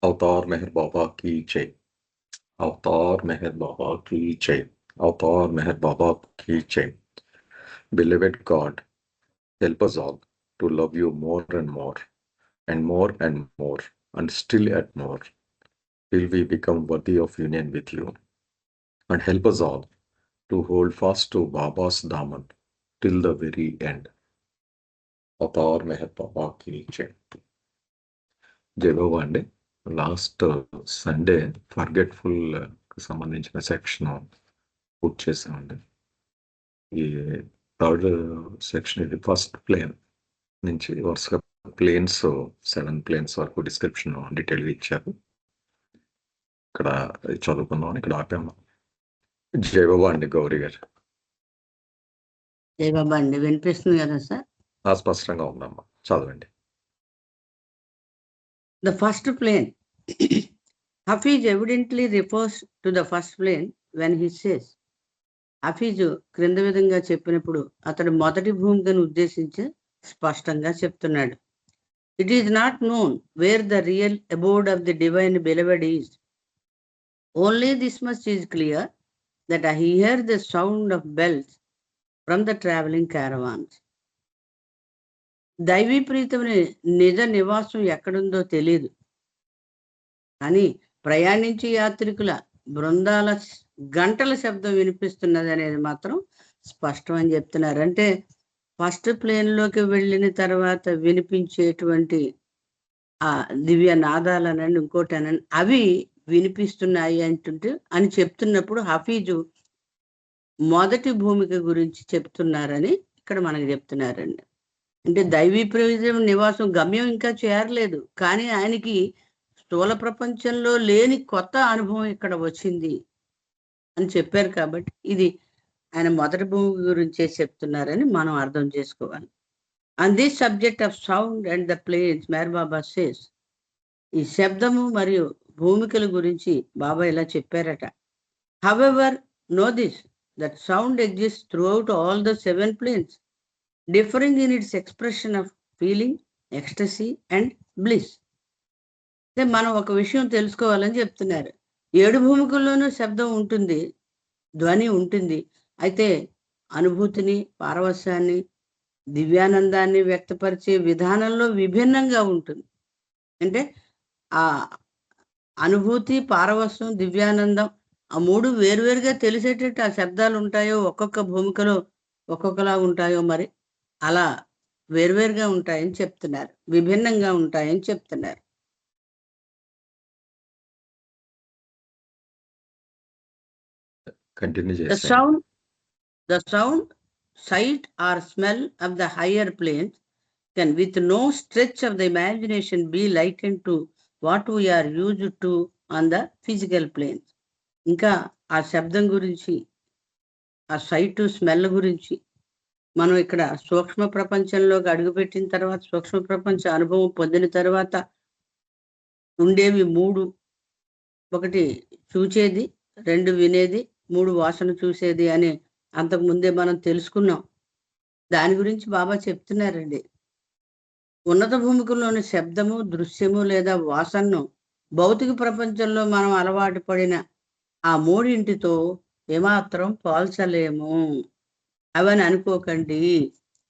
अवतार मेहर बाबा की जय। अवतार मेहर बाबा की जय। अवतार मेहर बाबा की जय। Beloved God, help us all to love you more and more, and more and more, and still yet more, till we become worthy of union with you. And help us all to hold fast to Baba's Daman till the very end. Avatar Meher Baba ki jai. జై బాబా అండి. Last Sunday forgetful సంబంధించిన section పూర్తి చేసామండి. ఈ third section ఇది first plane నుంచి వరుసగా planes 7 planes వరకు డిస్క్రిప్షన్ డీటెయిల్గా ఇచ్చారు. ఇక్కడ చదువుకుందాం, ఇక్కడ ఆపాము. జై బాబా అండి గౌరీ గారు. జై బాబా అండి, వినిపిస్తుంది కదా సార్? స్పష్టంగా ఉందమ్మా, చదవండి. The first plane. Hafiz evidently refers to the first plane when he says, Hafiz క్రింద విధంగా చెప్పినప్పుడు అతడు మొదటి భూమికను ఉద్దేశించి స్పష్టంగా చెప్తున్నాడు. It is not known where the real abode of the divine beloved is. Only this much is clear that I hear the sound of bells from the travelling caravans. దైవీ ప్రీతముని నిజ నివాసం ఎక్కడుందో తెలియదు, కానీ ప్రయాణించే యాత్రికుల బృందాల గంటల శబ్దం వినిపిస్తున్నది అనేది మాత్రం స్పష్టం అని చెప్తున్నారు. అంటే ఫస్ట్ ప్లేన్లోకి వెళ్ళిన తర్వాత వినిపించేటువంటి ఆ దివ్య నాదాలనండి, ఇంకోటనండి, అవి వినిపిస్తున్నాయి అని చెప్తున్నప్పుడు హఫీజు మొదటి భూమిక గురించి చెప్తున్నారని ఇక్కడ మనకు చెప్తున్నారండి. అంటే దైవీ ప్రయోజనం నివాసం గమ్యం ఇంకా చేరలేదు, కానీ ఆయనకి స్థూల ప్రపంచంలో లేని కొత్త అనుభవం ఇక్కడ వచ్చింది అని చెప్పారు. కాబట్టి ఇది ఆయన మొదటి భూమి గురించే చెప్తున్నారని మనం అర్థం చేసుకోవాలి. On this subject of sound and the planes Meher Baba says, ఈ శబ్దము మరియు భూమికల గురించి బాబా ఇలా చెప్పారట. However know this that sound exist throughout all the 7 planes, differing in its expression of feeling, ecstasy and bliss. మనం ఒక విషయం తెలుసుకోవాలని చెప్తున్నారు. 7 భూమికల్లోనూ శబ్దం ఉంటుంది, ధ్వని ఉంటుంది. అయితే అనుభూతిని, పారవస్యాన్ని, దివ్యానందాన్ని వ్యక్తపరిచే విధానంలో విభిన్నంగా ఉంటుంది. అంటే ఆ అనుభూతి, పారవస్యం, దివ్యానందం ఆ 3 వేరువేరుగా తెలిసేటట్టు ఆ శబ్దాలు ఉంటాయో, ఒక్కొక్క భూమికలో ఒక్కొక్కలా ఉంటాయో, మరి అలా వేరువేరుగా ఉంటాయని చెప్తున్నారు, విభిన్నంగా ఉంటాయని చెప్తున్నారు. The sound, sight or smell of the higher planes can with no stretch of the imagination be likened to what we are used to on the physical planes. ఇంకా ఆ శబ్దం గురించి, ఆ సైట్, స్మెల్ గురించి మనం ఇక్కడ సూక్ష్మ ప్రపంచంలోకి అడుగుపెట్టిన తర్వాత, సూక్ష్మ ప్రపంచ అనుభవం పొందిన తర్వాత ఉండేవి 3. 1 చూచేది, 2 వినేది, 3 వాసన చూసేది అని అంతకుముందే మనం తెలుసుకున్నాం. దాని గురించి బాబా చెప్తున్నారండి. ఉన్నత భూమికల్లోని శబ్దము, దృశ్యము లేదా వాసనను భౌతిక ప్రపంచంలో మనం అలవాటు పడిన ఆ 3టితో ఏమాత్రం పోల్చలేము, అవని అనుకోకండి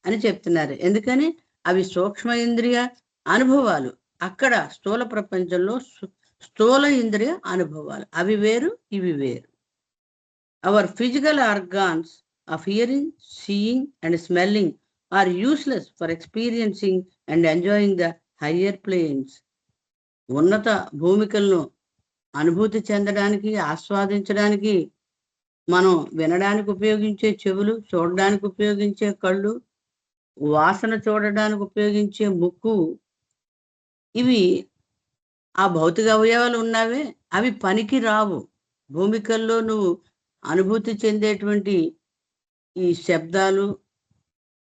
అని చెప్తున్నారు. ఎందుకని? అవి సూక్ష్మ ఇంద్రియ అనుభవాలు. అక్కడ స్థూల ప్రపంచంలో స్థూల ఇంద్రియ అనుభవాలు, అవి వేరు, ఇవి వేరు. Our physical organs of hearing, seeing and smelling are useless for experiencing and enjoying the higher planes. ఉన్నత భూమికలను అనుభూతి చెందడానికి, ఆస్వాదించడానికి మనం వినడానికి ఉపయోగించే చెవులు, చూడడానికి ఉపయోగించే కళ్ళు, వాసన చూడడానికి ఉపయోగించే ముక్కు, ఇవి ఆ భౌతిక అవయవాలు ఉన్నావే, అవి పనికి రావు. భూమికల్లో నువ్వు అనుభూతి చెందేటువంటి ఈ శబ్దాలు,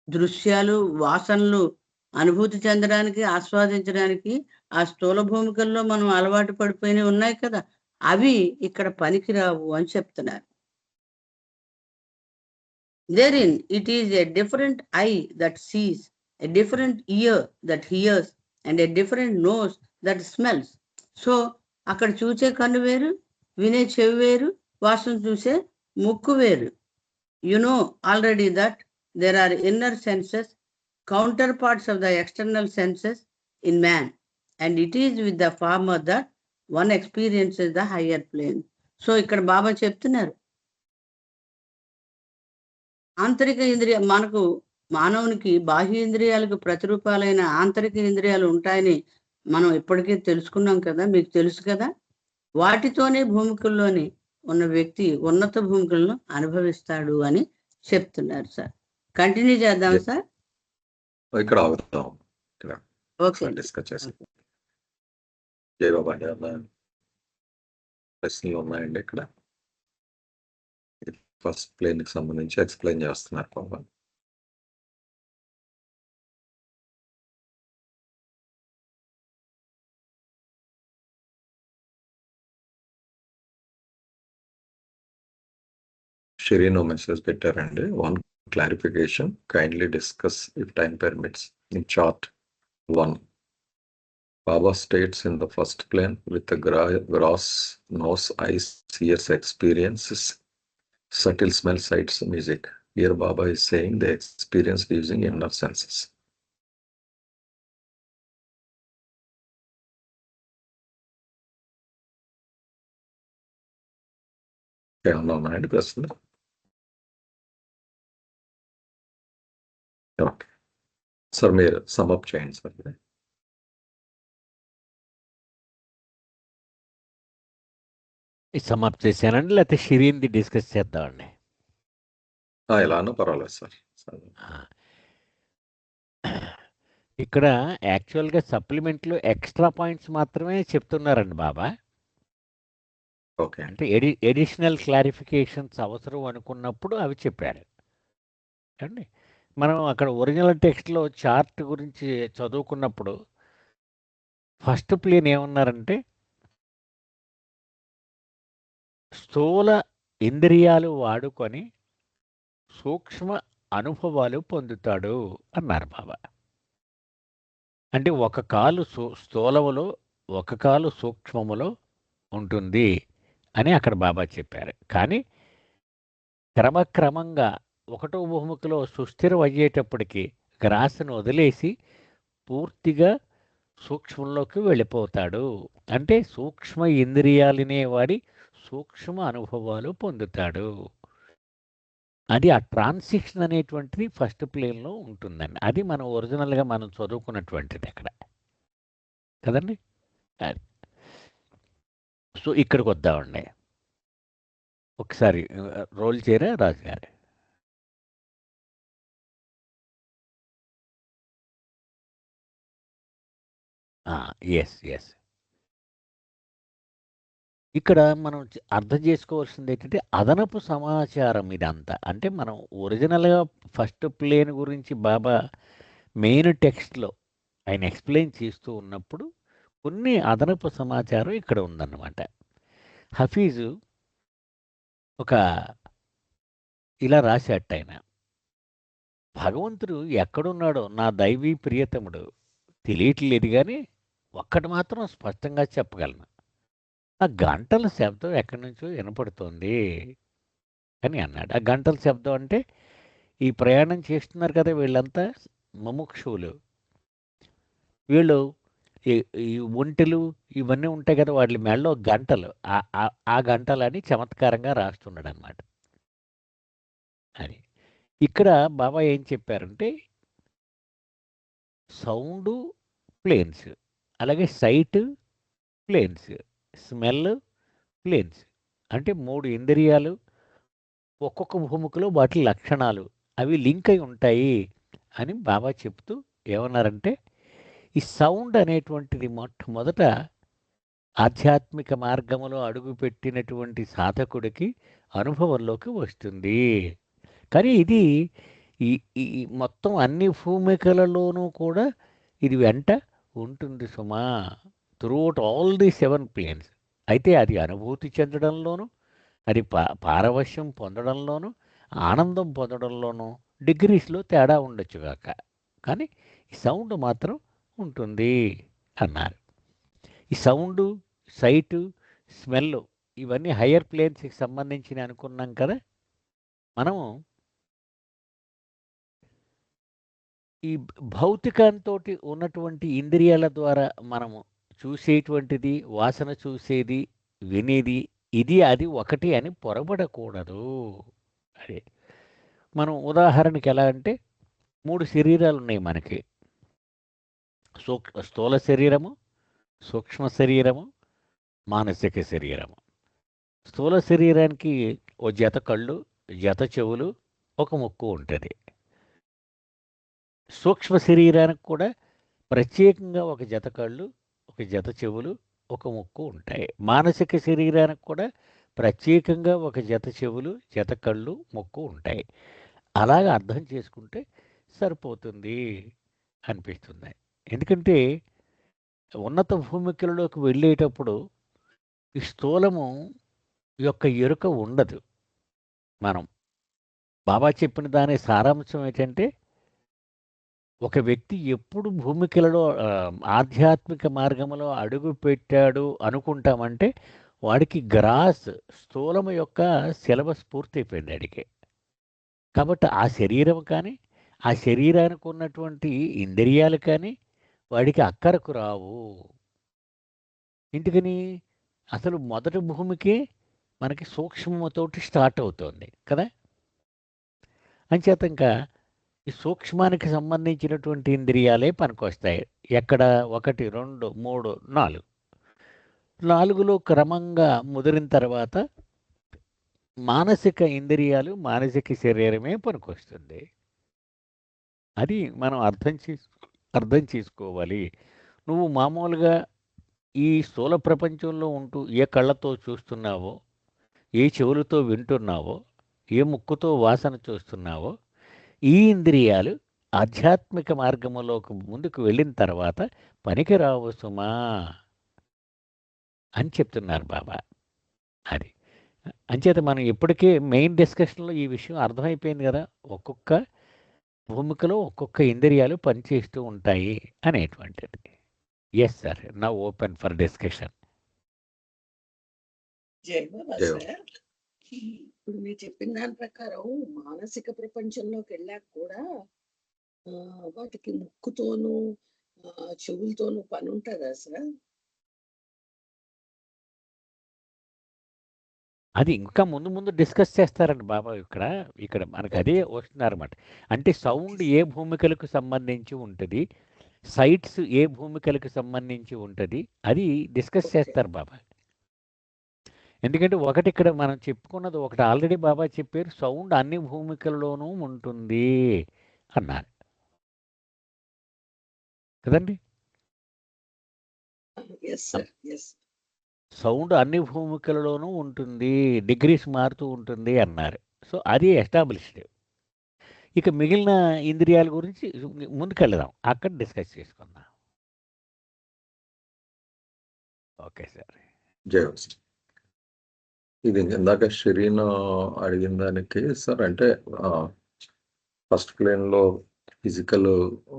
దృశ్యాలు, వాసనలు అనుభూతి చెందడానికి, ఆస్వాదించడానికి ఆ స్థూల భూమికల్లో మనం అలవాటు పడిపోయినవి ఉన్నాయి కదా, అవి ఇక్కడ పనికిరావు అని చెప్తున్నారు. Therein it is a different eye that sees, a different ear that hears, and a different nose that smells. So అక్కడ చూసే కన్ను వేరు, వినే చెవి వేరు, వాసన చూసే ముక్కు వేరు. You know already that there are inner senses, counterparts of the external senses in man, and it is with the former that one experiences the higher plane. So ఇక్కడ బాబా చెప్తున్నారు, ఆంతరిక ఇంద్రియ మనకు మానవునికి బాహ్య ఇంద్రియాలకు ప్రతిరూపాలైన ఆంతరిక ఇంద్రియాలు ఉంటాయని మనం ఇప్పటికే తెలుసుకున్నాం కదా, మీకు తెలుసు కదా. వాటితోనే భూమికల్లోని ఉన్న వ్యక్తి ఉన్నత భూమికలను అనుభవిస్తాడు అని చెప్తున్నారు సార్. కంటిన్యూ చేద్దాం సార్. ఇక్కడ ఆగుతాం. ఓకే, డిస్కస్ చేస్తాం. జై బాబా ప్రశ్నలు ఉన్నాయండి. ఇక్కడ ఫస్ట్ ప్లేన్ కి సంబంధించి ఎక్స్ప్లెయిన్ చేస్తున్నారు బాబా. షిరీన్ మెసేజ్ పెట్టారండి. One clarification, kindly discuss if time permits in chart 1. Baba states in the first plane with the gross nose, eyes, ears experiences, subtle smell, sights, music. Here Baba is saying they experienced using inner senses. ఏమన్నా ఉన్నాయండి ప్రశ్న? Okay sir, మీరు sum up చేయండి sir. సమాప్తి చేశానండి, లేకపోతే షిరీన్ది discuss చేద్దామండి? ఎలానో పర్వాలేదు సార్. ఇక్కడ యాక్చువల్గా సప్లిమెంట్లో ఎక్స్ట్రా పాయింట్స్ మాత్రమే చెప్తున్నారండి బాబా. ఓకే, అంటే ఎడిషనల్ క్లారిఫికేషన్స్ అవసరం అనుకున్నప్పుడు అవి చెప్పారు అండి. మనం అక్కడ ఒరిజినల్ టెక్స్ట్లో చార్ట్ గురించి చదువుకున్నప్పుడు ఫస్ట్ ప్లేన్ ఏమన్నారంటే, స్థూల ఇంద్రియాలు వాడుకొని సూక్ష్మ అనుభవాలు పొందుతాడు అన్నారు బాబా. అంటే ఒక కాలు స్థూలములో, ఒక కాలు సూక్ష్మములో ఉంటుంది అని అక్కడ బాబా చెప్పారు. కానీ క్రమక్రమంగా ఒకటో భూమికలో సుస్థిరం అయ్యేటప్పటికి గ్రాసను వదిలేసి పూర్తిగా సూక్ష్మంలోకి వెళ్ళిపోతాడు. అంటే సూక్ష్మ ఇంద్రియాలనే వాడి సూక్ష్మ అనుభవాలు పొందుతాడు. అది ఆ ట్రాన్సిషన్ అనేటువంటిది ఫస్ట్ ప్లేన్లో ఉంటుందండి. అది మనం ఒరిజినల్గా మనం చదువుకున్నటువంటిది అక్కడ కదండి. అది సో ఇక్కడికి వద్దామండి. ఒకసారి రోల్ చేయరా రాజుగారు? Yes yes. ఇక్కడ మనం అర్థం చేసుకోవాల్సింది ఏంటంటే అదనపు సమాచారం ఇదంతా. అంటే మనం ఒరిజినల్గా ఫస్ట్ ప్లేన్ గురించి బాబా మెయిన్ టెక్స్ట్లో ఆయన ఎక్స్ప్లెయిన్ చేస్తూ ఉన్నప్పుడు కొన్ని అదనపు సమాచారం ఇక్కడ ఉందన్నమాట. హఫీజు ఒక ఇలా రాశాట ఆయన, భగవంతుడు ఎక్కడున్నాడో నా దైవీ ప్రియతముడు తెలియట్లేదు, కానీ ఒక్కటి మాత్రం స్పష్టంగా చెప్పగలను, ఆ గంటల శబ్దం ఎక్కడి నుంచో వినపడుతోంది అని అన్నాడు. ఆ గంటల శబ్దం అంటే ఈ ప్రయాణం చేస్తున్నారు కదా వీళ్ళంతా ముముక్షువులు, వీళ్ళు ఈ ఒంటెలు ఇవన్నీ ఉంటాయి కదా, వాటి మెడలో గంటలు, ఆ గంటలని చమత్కారంగా రాస్తున్నాడు అనమాట. అది ఇక్కడ బాబా ఏం చెప్పారంటే సౌండు ప్లేన్స్, అలాగే సైట్ ప్లేన్స్, స్మెల్ ప్లేన్స్. అంటే 3 ఇంద్రియాలు ఒక్కొక్క భూమికలో వాటి లక్షణాలు అవి లింక్ అయి ఉంటాయి అని బాబా చెప్తూ ఏమన్నారంటే, ఈ సౌండ్ అనేటువంటిది మొట్టమొదట ఆధ్యాత్మిక మార్గంలో అడుగుపెట్టినటువంటి సాధకుడికి అనుభవంలోకి వస్తుంది. కానీ ఇది ఈ మొత్తం అన్ని భూమికలలోనూ కూడా ఇది వెంట ఉంటుంది సుమా, త్రూఅవుట్ ఆల్ ది 7 ప్లేన్స్. అయితే అది అనుభూతి చెందడంలోనూ, అది పారవశ్యం పొందడంలోనూ, ఆనందం పొందడంలోనూ డిగ్రీస్లో తేడా ఉండొచ్చుగాక, కానీ ఈ సౌండ్ మాత్రం ఉంటుంది అన్నారు. ఈ సౌండ్ సైటు, స్మెల్ ఇవన్నీ హయ్యర్ ప్లేన్స్కి సంబంధించిన అనుకున్నాం కదా. మనము ఈ భౌతికంతో ఉన్నటువంటి ఇంద్రియాల ద్వారా మనము చూసేటువంటిది, వాసన చూసేది, వినేది, ఇది అది ఒకటి అని పొరబడకూడదు. అదే మనం ఉదాహరణకి ఎలా అంటే 3 శరీరాలు ఉన్నాయి మనకి. స్థూల శరీరము, సూక్ష్మ శరీరము, మానసిక శరీరము. స్థూల శరీరానికి ఓ జత కళ్ళు, జత చెవులు, ఒక ముక్కు ఉంటుంది. సూక్ష్మ శరీరానికి కూడా ప్రత్యేకంగా ఒక జత కళ్ళు, ఒక జత చెవులు, ఒక ముక్కు ఉంటాయి. మానసిక శరీరానికి కూడా ప్రత్యేకంగా ఒక జత చెవులు, జత కళ్ళు, ముక్కు ఉంటాయి. అలాగ అర్థం చేసుకుంటే సరిపోతుంది అనిపిస్తుంది. ఎందుకంటే ఉన్నత భూమికలలోకి వెళ్ళేటప్పుడు ఈ స్థూలము యొక్క ఎరుక ఉండదు. మనం బాబా చెప్పిన దాని సారాంశం ఏంటంటే, ఒక వ్యక్తి ఎప్పుడు భూమికలలో ఆధ్యాత్మిక మార్గంలో అడుగు పెట్టాడు అనుకుంటామంటే వాడికి గ్రాస్ స్థూలము యొక్క సిలబస్ పూర్తయిపోయింది అడిగే. కాబట్టి ఆ శరీరం కానీ, ఆ శరీరానికి ఉన్నటువంటి ఇంద్రియాలు కానీ వాడికి అక్కరకు రావు. ఎందుకని? అసలు మొదటి భూమికే మనకి సూక్ష్మతోటి స్టార్ట్ అవుతుంది కదా. అంచేత ఇంకా ఈ సూక్ష్మానికి సంబంధించినటువంటి ఇంద్రియాలే పనికొస్తాయి. ఎక్కడ? 1, 2, 3, 4. 4లో క్రమంగా ముదిరిన తర్వాత మానసిక ఇంద్రియాలు, మానసిక శరీరమే పనికొస్తుంది. అది మనం అర్థం చేసుకోవాలి. నువ్వు మామూలుగా ఈ స్థూల ప్రపంచంలో ఉంటూ ఏ కళ్ళతో చూస్తున్నావో, ఏ చెవులతో వింటున్నావో, ఏ ముక్కుతో వాసన చూస్తున్నావో, ఈ ఇంద్రియాలు ఆధ్యాత్మిక మార్గంలోకి ముందుకు వెళ్ళిన తర్వాత పనికిరావు సుమా అని చెప్తున్నారు బాబా. అది అంచేత మనం ఇప్పటికే మెయిన్ డిస్కషన్లో ఈ విషయం అర్థమైపోయింది కదా. ఒక్కొక్క భూమికలో ఒక్కొక్క ఇంద్రియాలు పనిచేస్తూ ఉంటాయి అనేటువంటిది. Yes sir, now open for discussion. జయబాబా జై సార్, ఇప్పుడు మీరు చెప్పిన దాని ప్రకారం మానసిక ప్రపంచంలోకి వెళ్ళాక కూడా వాటికి ముక్కుతోనూ చెవులతోనూ పని ఉంటుందా సార్? అది ఇంకా ముందు ముందు డిస్కస్ చేస్తారండి బాబా. ఇక్కడ మనకు అదే వస్తున్నారన్నమాట. అంటే సౌండ్ ఏ భూమికలకు సంబంధించి ఉంటుంది, సైట్స్ ఏ భూమికలకు సంబంధించి ఉంటుంది, అది డిస్కస్ ఓకే. చేస్తారు బాబా. ఎందుకంటే ఒకటి ఇక్కడ మనం చెప్పుకున్నది ఒకటి ఆల్రెడీ బాబా చెప్పారు, సౌండ్ అన్ని భూమికల్లోనూ ఉంటుంది అన్నారు కదండి. Yes sir, yes. సౌండ్ అన్ని భూమికలలోనూ ఉంటుంది, డిగ్రీస్ మారుతూ ఉంటుంది అన్నారు. సో అది ఎస్టాబ్లిష్డ్. ఇక మిగిలిన ఇంద్రియాల గురించి ముందుకెళ్దాం, అక్కడ డిస్కస్ చేసుకుందాం. Okay sir. జై హో. ఇది ఇందాక షిరీన్ అడిగిన దానికి సార్, అంటే ఫస్ట్ ప్లేన్లో ఫిజికల్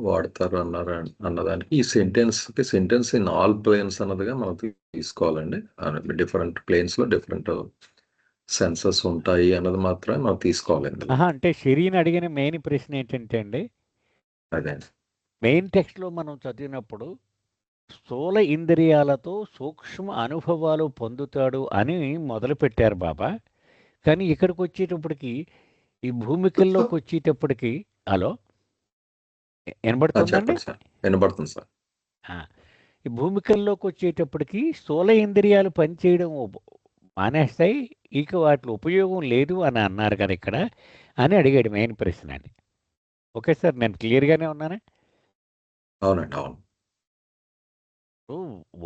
వాడతారు అన్నదానికి ఈ సెంటెన్స్ ఇన్ ఆల్ ప్లేన్స్ అన్నదిగా మనం తీసుకోవాలండి. డిఫరెంట్ ప్లేన్స్లో డిఫరెంట్ సెన్సెస్ ఉంటాయి అన్నది మాత్రమే మనం తీసుకోవాలండి. అంటే షిరీన్ అడిగిన మెయిన్ ప్రశ్న ఏంటంటే అండి, అదే మెయిన్ టెక్స్ట్లో మనం చదివినప్పుడు స్థూల ఇంద్రియాలతో సూక్ష్మ అనుభవాలు పొందుతాడు అని మొదలు పెట్టారు బాబా. కానీ ఇక్కడికి వచ్చేటప్పటికి ఈ భూమికల్లోకి వచ్చేటప్పటికి హలో వినబడుతుందండి? చెప్పండి సార్, వినబడుతుంది సార్. ఈ భూమికల్లోకి వచ్చేటప్పటికి స్థూల ఇంద్రియాలు పనిచేయడం మానేస్తాయి, ఇక వాటి ఉపయోగం లేదు అని అన్నారు కదా ఇక్కడ అని అడిగాడు మెయిన్ ప్రశ్న అని. ఓకే సార్, నేను క్లియర్గానే ఉన్నానా? అవునండి, అవును.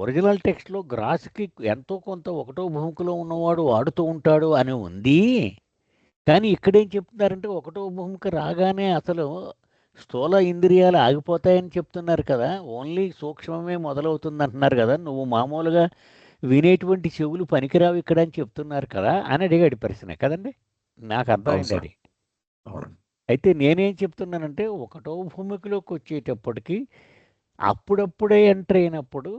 ఒరిజినల్ టెక్స్ట్లో గ్రాస్కి ఎంతో కొంత ఒకటో భూమికలో ఉన్నవాడు వాడుతూ ఉంటాడు అని ఉంది. కానీ ఇక్కడేం చెప్తున్నారంటే ఒకటో భూమిక రాగానే అసలు స్థూల ఇంద్రియాలు ఆగిపోతాయని చెప్తున్నారు కదా, ఓన్లీ సూక్ష్మమే మొదలవుతుంది అంటున్నారు కదా, నువ్వు మామూలుగా వినేటువంటి చెవులు పనికిరావు ఇక్కడ అని చెప్తున్నారు కదా అని అడిగాడు ప్రశ్న కదండి. నాకు అర్థమైంది అది. అయితే నేనేం చెప్తున్నానంటే ఒకటో భూమికలోకి వచ్చేటప్పటికి అప్పుడప్పుడే ఎంటర్ అయినప్పుడు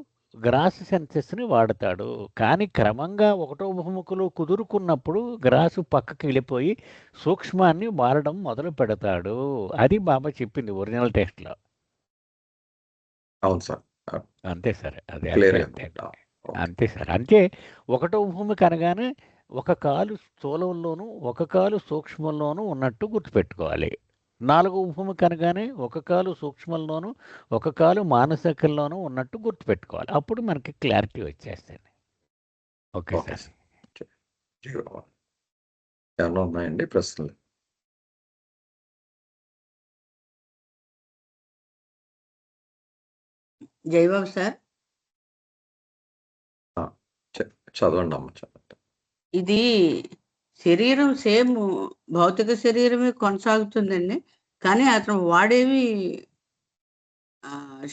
గ్రాస్ సెన్సెస్ని వాడతాడు. కానీ క్రమంగా ఒకటో భూమికలో కుదురుకున్నప్పుడు గ్రాసు పక్కకి వెళ్ళిపోయి సూక్ష్మాన్ని వాడడం మొదలు పెడతాడు. అది బాబా చెప్పింది ఒరిజినల్ టెక్స్ట్లో. అవును సార్. అంతే సార్. అదే క్లియర్ అంతే అంతే అంతే సార్. అంటే ఒకటో భూమిక అనగానే ఒక కాలు స్థూలంలోను ఒక కాలు సూక్ష్మంలోను ఉన్నట్టు గుర్తుపెట్టుకోవాలి. నాలుగో భూమిక అనగానే ఒక కాలు సూక్ష్మంలోను ఒక కాలు మానసికంలోనూ ఉన్నట్టు గుర్తుపెట్టుకోవాలి. అప్పుడు మనకి క్లారిటీ వచ్చేస్తుంది. Okay okay sir. సార్. జై బాబా. ఏమన్నా ఉన్నాయండి ప్రశ్నలు? జయబాబు సార్, చదవండి అమ్మ, చదవండి. ఇది శరీరం సేమ్ భౌతిక శరీరమే కొనసాగుతుందండి. కానీ అతను వాడేవి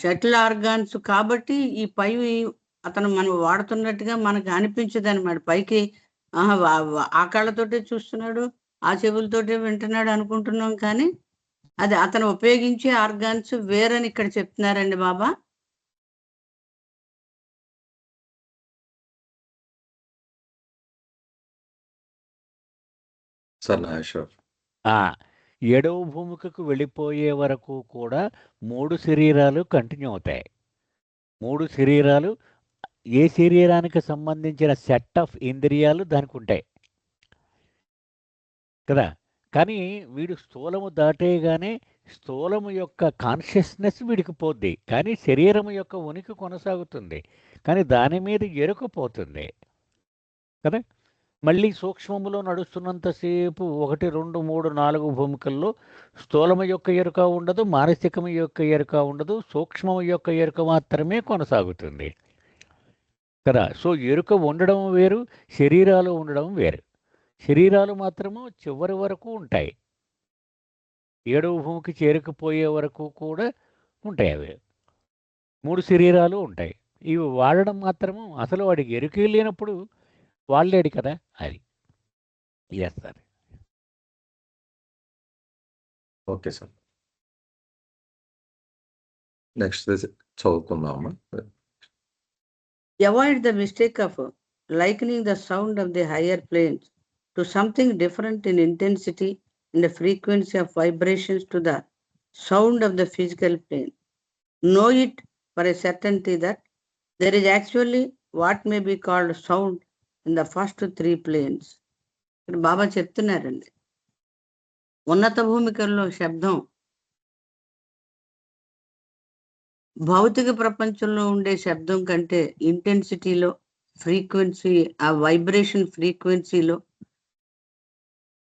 షటిల్ ఆర్గాన్స్ కాబట్టి ఈ పై అతను మనం వాడుతున్నట్టుగా మనకు అనిపించదు అనమాట. పైకి ఆ కళ్ళతోటే చూస్తున్నాడు, ఆ చెవులతోటే వింటున్నాడు అనుకుంటున్నాం. కానీ అది అతను ఉపయోగించే ఆర్గాన్స్ వేరని ఇక్కడ చెప్తున్నారండి బాబా. సార్ నాగేశ్వర్. ఏడవ భూమికకు వెళ్ళిపోయే వరకు కూడా 3 శరీరాలు కంటిన్యూ అవుతాయి. 3 శరీరాలు ఏ శరీరానికి సంబంధించిన సెట్ ఆఫ్ ఇంద్రియాలు దానికి ఉంటాయి కదా. కానీ వీడు స్థూలము దాటేగానే స్థూలము యొక్క కాన్షియస్నెస్ వీడికి పోద్ది. కానీ శరీరం యొక్క ఉనికి కొనసాగుతుంది. కానీ దాని మీద ఎరుకపోతుంది కదా. మళ్ళీ సూక్ష్మములో నడుస్తున్నంతసేపు 1, 2, 3, 4 భూమికల్లో స్థూలము యొక్క ఎరుక ఉండదు, మానసికము యొక్క ఎరుక ఉండదు, సూక్ష్మము యొక్క ఎరుక మాత్రమే కొనసాగుతుంది కదా. సో ఎరుక ఉండడం వేరు, శరీరాలు ఉండడం వేరు. శరీరాలు మాత్రము చివరి వరకు ఉంటాయి. 7వ భూమికి చేరుకుపోయే వరకు కూడా ఉంటాయి. అవి 3 శరీరాలు ఉంటాయి. ఇవి వాడడం మాత్రము అసలు వాడికి ఎరుకే లేనప్పుడు వాళ్ళేడు కదా. అది yes sir. Okay sir. Next చదువుకుందామా. Avoid the mistake of likening the sound of the higher planes to something different in intensity and the frequency of vibrations to the sound of the physical plane. Know it for a certainty that there is actually what may be called sound in the first 3 planes. ఇక్కడ బాబా చెప్తున్నారండి, ఉన్నత భూమికల్లో శబ్దం భౌతిక ప్రపంచంలో ఉండే శబ్దం కంటే ఇంటెన్సిటీలో, frequency, ఆ వైబ్రేషన్ ఫ్రీక్వెన్సీలో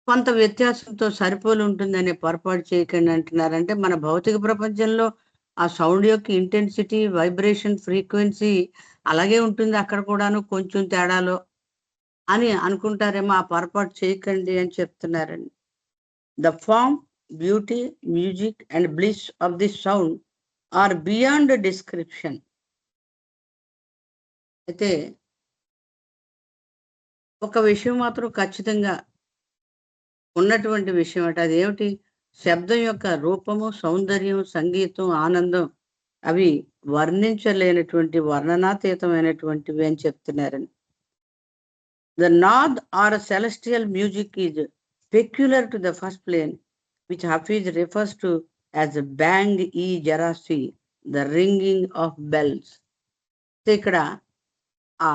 కొంత వ్యత్యాసంతో సరిపోలి ఉంటుందనే పొరపాటు చేయకండి అంటున్నారంటే, మన భౌతిక ప్రపంచంలో ఆ సౌండ్ యొక్క ఇంటెన్సిటీ, వైబ్రేషన్ ఫ్రీక్వెన్సీ అలాగే ఉంటుంది, అక్కడ కూడాను కొంచెం తేడాలో అని అనుకుంటారేమో. ఆ పొరపాటు చేయకండి అని చెప్తున్నారండి. The form, beauty, music and bliss of the sound are beyond description. అయితే ఒక విషయం మాత్రం ఖచ్చితంగా ఉన్నటువంటి విషయం అంటే అదేమిటి? శబ్దం యొక్క రూపము, సౌందర్యం, సంగీతం, ఆనందం అవి వర్ణించలేనటువంటి, వర్ణనాతీతమైనటువంటివి అని చెప్తున్నారండి. The nad or celestial music is peculiar to the first plane which Hafiz refers to as బ్యాంగ్ ఈ జరాసి, ద రింగింగ్ ఆఫ్ బెల్స్. ఇక్కడ ఆ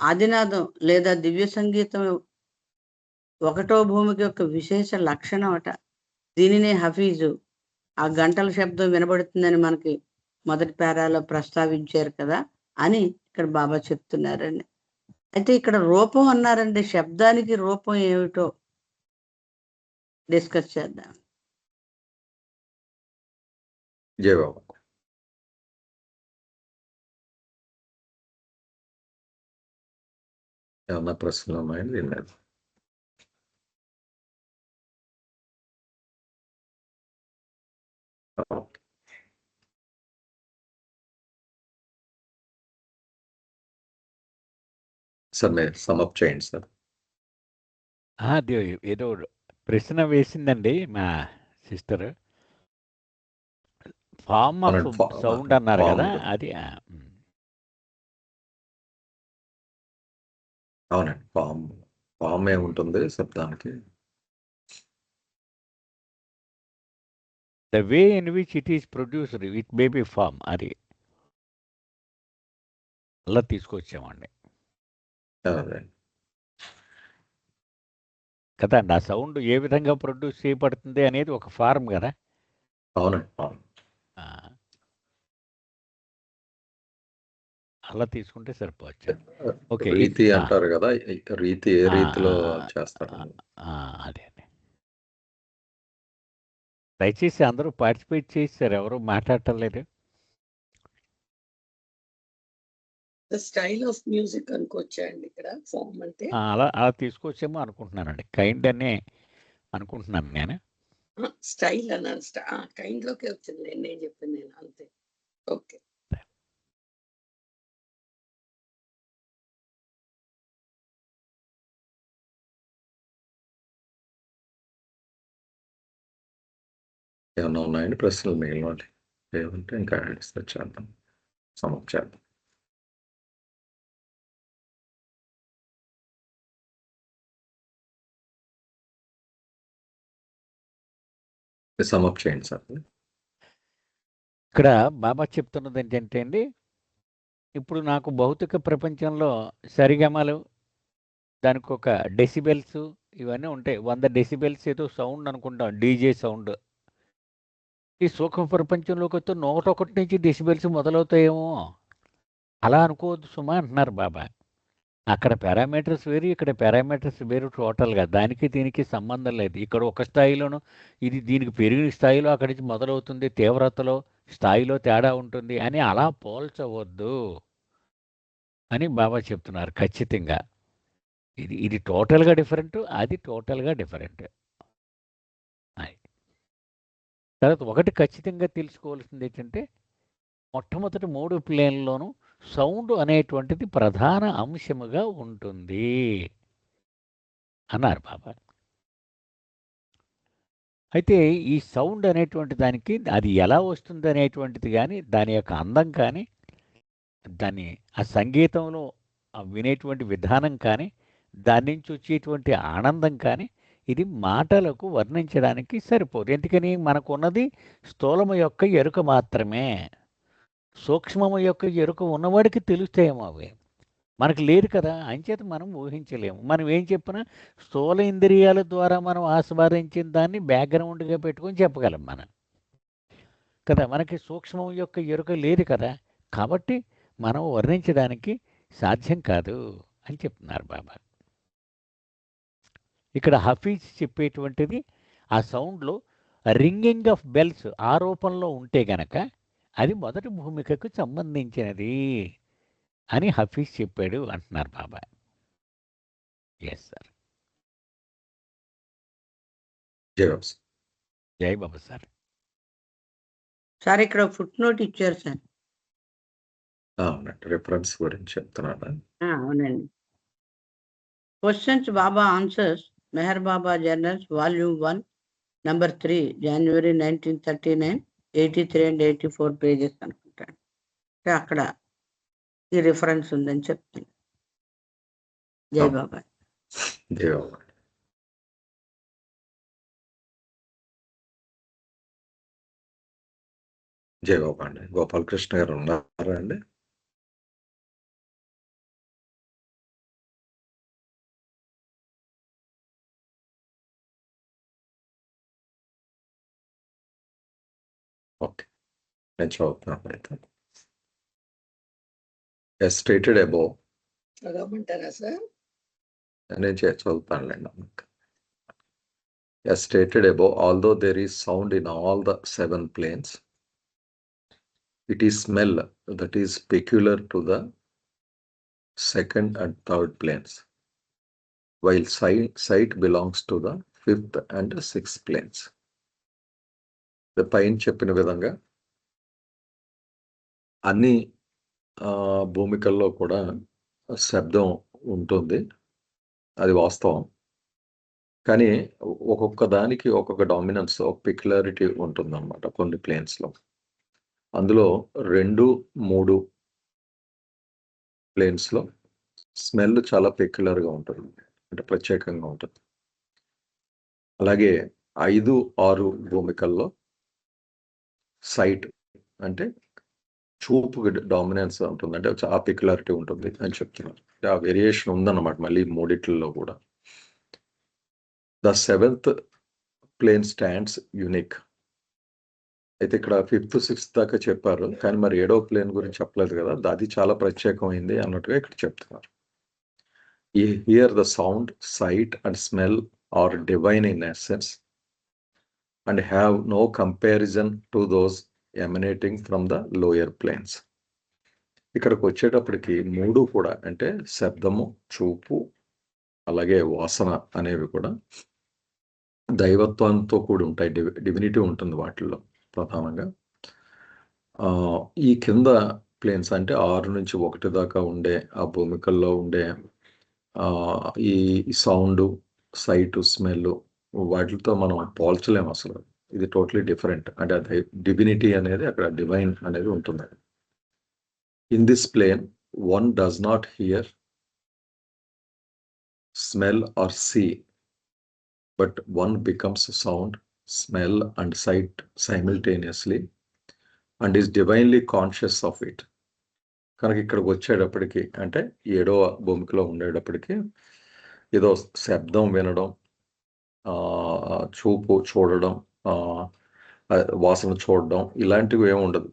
ఆదినాదం లేదా దివ్య సంగీతం ఒకటో భూమిక యొక్క విశేష లక్షణం అట. దీనినే హఫీజు ఆ గంటల శబ్దం వినబడుతుందని మనకి మొదటి పేరాలో ప్రస్తావించారు కదా అని ఇక్కడ బాబా చెప్తున్నారండి. అయితే ఇక్కడ రూపం అన్నారండి, శబ్దానికి రూపం ఏమిటో డిస్కస్ చేద్దాం. జై బాబా. ఏమన్నా ప్రశ్నలు ఉన్నాయండి దీని మీద? సార్ మీరు సమప్ చేయండి సార్. అది ఏదో ప్రశ్న వేసిందండి మా సిస్టర్. ఫార్మ్ ఆఫ్ సౌండ్ అన్నారు కదా, అది అవునండి. ఫామ్ ఏముంటుంది శబ్దానికి? The way in which it is produced it may be form. అది అలా తీసుకొచ్చామండి అదే. కదా అండి. ఆ సౌండ్ ఏ విధంగా ప్రొడ్యూస్ చేయబడుతుంది అనేది ఒక ఫార్మ్ కదా. అవునండి. అవును. ఆ, అలా తీసుకుంటే సరిపోవచ్చు. ఓకే. రీతి అంటారు కదా, రీతి ఏ రీతిలో చేస్తారు? అదే అండి. దయచేసి అందరూ పార్టిసిపేట్ చేశారు, ఎవరు మాట్లాడటం లేదు. ద స్టైల్ ఆఫ్ మ్యూజిక్ అనుకోవచ్చా అండి ఇక్కడ ఫామ్ అంటే? అలా అలా తీసుకొచ్చేమో అనుకుంటున్నానండి. కైండ్ అనే అనుకుంటున్నాను నేను. స్టైల్ అన్నాను. కైండ్ లోకే వచ్చింది నేను చెప్పింది నేను అంతే. ఓకే. ఏమన్నా ఉన్నాయండి ప్రశ్నలు మిగిలిన? ఏమంటే ఇంకా డిస్కస్ చేద్దాం, సమప్ చేద్దాం. సమప్ చేయండి సార్. ఇక్కడ బాబా చెప్తున్నది ఏంటంటే అండి, ఇప్పుడు నాకు భౌతిక ప్రపంచంలో సరిగమలు, దానికి ఒక డెసిబెల్స్ ఇవన్నీ ఉంటాయి. 100 డెసిబెల్స్ ఏదో సౌండ్ అనుకుంటాం, డీజే సౌండ్. ఈ సూక్ష్మ ప్రపంచంలోకి వస్తే 101 నుంచి డెసిబెల్స్ మొదలవుతాయేమో, అలా అనుకోవద్దు సుమా అంటున్నారు బాబా. అక్కడ పారామీటర్స్ వేరు, ఇక్కడ పారామీటర్స్ వేరు టోటల్గా. దానికి దీనికి సంబంధం లేదు. ఇక్కడ ఒక స్థాయిలోనూ ఇది దీనికి పెరిగిన స్థాయిలో అక్కడి నుంచి మొదలవుతుంది, తీవ్రతలో స్థాయిలో తేడా ఉంటుంది అని అలా పోల్చవద్దు అని బాబా చెప్తున్నారు. ఖచ్చితంగా ఇది ఇది టోటల్గా డిఫరెంట్, అది టోటల్గా డిఫరెంట్. తర్వాత ఒకటి ఖచ్చితంగా తెలుసుకోవాల్సింది ఏంటంటే, మొట్టమొదటి 3 ప్లేన్లోనూ సౌండ్ అనేటువంటిది ప్రధాన అంశముగా ఉంటుంది అన్నారు బాబా. అయితే ఈ సౌండ్ అనేటువంటి దానికి అది ఎలా వస్తుంది అనేటువంటిది కానీ, దాని యొక్క అందం కానీ, దాన్ని ఆ సంగీతంలో వినేటువంటి విధానం కానీ, దాని నుంచి వచ్చేటువంటి ఆనందం కానీ, ఇది మాటలకు వర్ణించడానికి సరిపోదు. ఎందుకని? మనకున్నది స్థూలము యొక్క ఎరుక మాత్రమే. సూక్ష్మము యొక్క ఎరుక ఉన్నవాడికి తెలుస్తాయేమో అవి. మనకు లేదు కదా, అంచేత మనం ఊహించలేము. మనం ఏం చెప్పినా స్థూల ఇంద్రియాల ద్వారా మనం ఆస్వాదించిన దాన్ని బ్యాక్గ్రౌండ్గా పెట్టుకొని చెప్పగలం మనం కదా. మనకి సూక్ష్మం యొక్క ఎరుక లేదు కదా, కాబట్టి మనం వర్ణించడానికి సాధ్యం కాదు అని చెప్తున్నారు బాబా. ఇక్కడ హఫీజ్ చెప్పేటువంటిది ఆ సౌండ్లో రింగింగ్ ఆఫ్ బెల్స్ ఆ రూపంలో ఉంటే గనక అది మొదటి భూమికకు సంబంధించినది అని హఫీజ్ చెప్పాడు అంటున్నారు బాబా. Yes sir. జై బాబా సార్. సార్ ఇక్కడ ఫుట్ నోట్ ఇచ్చారు సార్. అవునండి, రిఫరెన్స్ గురించి చెప్తున్నాను. అవునండి. Questions Baba answers Meher Baba journals volume 1 number 3 January 1939, 83 and 84 pages అనుకుంటాను. అక్కడ ఈ రిఫరెన్స్ ఉందని చెప్తాను. జై బాబా. జై బాబా. జై బాబా అండి. గోపాలకృష్ణ గారు ఉన్నారా అండి? ఓకే, నేను చదువుతున్నాను అయితే. As stated above, చదవమంటారా సార్? నేను చదువుతానులేండి. As stated above, although there is sound in all the 7 planes, it is smell that is peculiar to the 2nd and 3rd planes, while sight belongs to the 5th and 6th planes. పైన చెప్పిన విధంగా అన్ని భూమికల్లో కూడా శబ్దం ఉంటుంది, అది వాస్తవం. కానీ ఒక్కొక్క దానికి ఒక్కొక్క డామినెన్స్, ఒక పెక్యులారిటీ ఉంటుందన్నమాట కొన్ని ప్లేన్స్లో. అందులో 2, 3 ప్లేన్స్లో స్మెల్ చాలా పెక్యులర్గా ఉంటుంది, అంటే ప్రత్యేకంగా ఉంటుంది. అలాగే 5, 6 భూమికల్లో సైట్ అంటే చూపు డామినెన్స్ ఉంటుంది, అంటే చాలా పెక్యులారిటీ ఉంటుంది అని చెప్తున్నారు. ఆ వేరియేషన్ ఉందన్నమాట మళ్ళీ మూడిట్లలో కూడా. The 7th plane stands unique. అయితే ఇక్కడ 5th, 6th దాకా చెప్పారు, కానీ మరి 7వ ప్లేన్ గురించి చెప్పలేదు కదా, అది చాలా ప్రత్యేకమైంది అన్నట్టుగా ఇక్కడ చెప్తున్నారు. Here the sound, sight and smell are divine in essence and have no comparison to those emanating from the lower planes. ఇక్కడికి వచ్చేటప్పటికి 3 కూడా, అంటే శబ్దము, చూపు, అలాగే వాసన అనేవి కూడా దైవత్వంతో కూడి ఉంటాయి. డివినిటీ ఉంటుంది వాటిల్లో ప్రధానంగా. ఈ కింద ప్లేన్స్ అంటే 6 నుంచి 1 దాకా ఉండే ఆ భూమికల్లో ఉండే ఈ సౌండ్, సైట్, స్మెల్ వాటితో మనం పోల్చలేము అసలు. ఇది టోటలీ డిఫరెంట్. అంటే అది డివినిటీ అనేది అక్కడ డివైన్ అనేది ఉంటుంది. In this plane one does not hear, smell or see, but one becomes sound, smell and sight simultaneously and is divinely conscious of it. కనుక ఇక్కడికి వచ్చేటప్పటికి, అంటే 7వ భూమికలో ఉండేటప్పటికి ఏదో శబ్దం వినడం, చూపు చూడడం, వాసన చూడడం ఇలాంటివి ఏమి ఉండదు.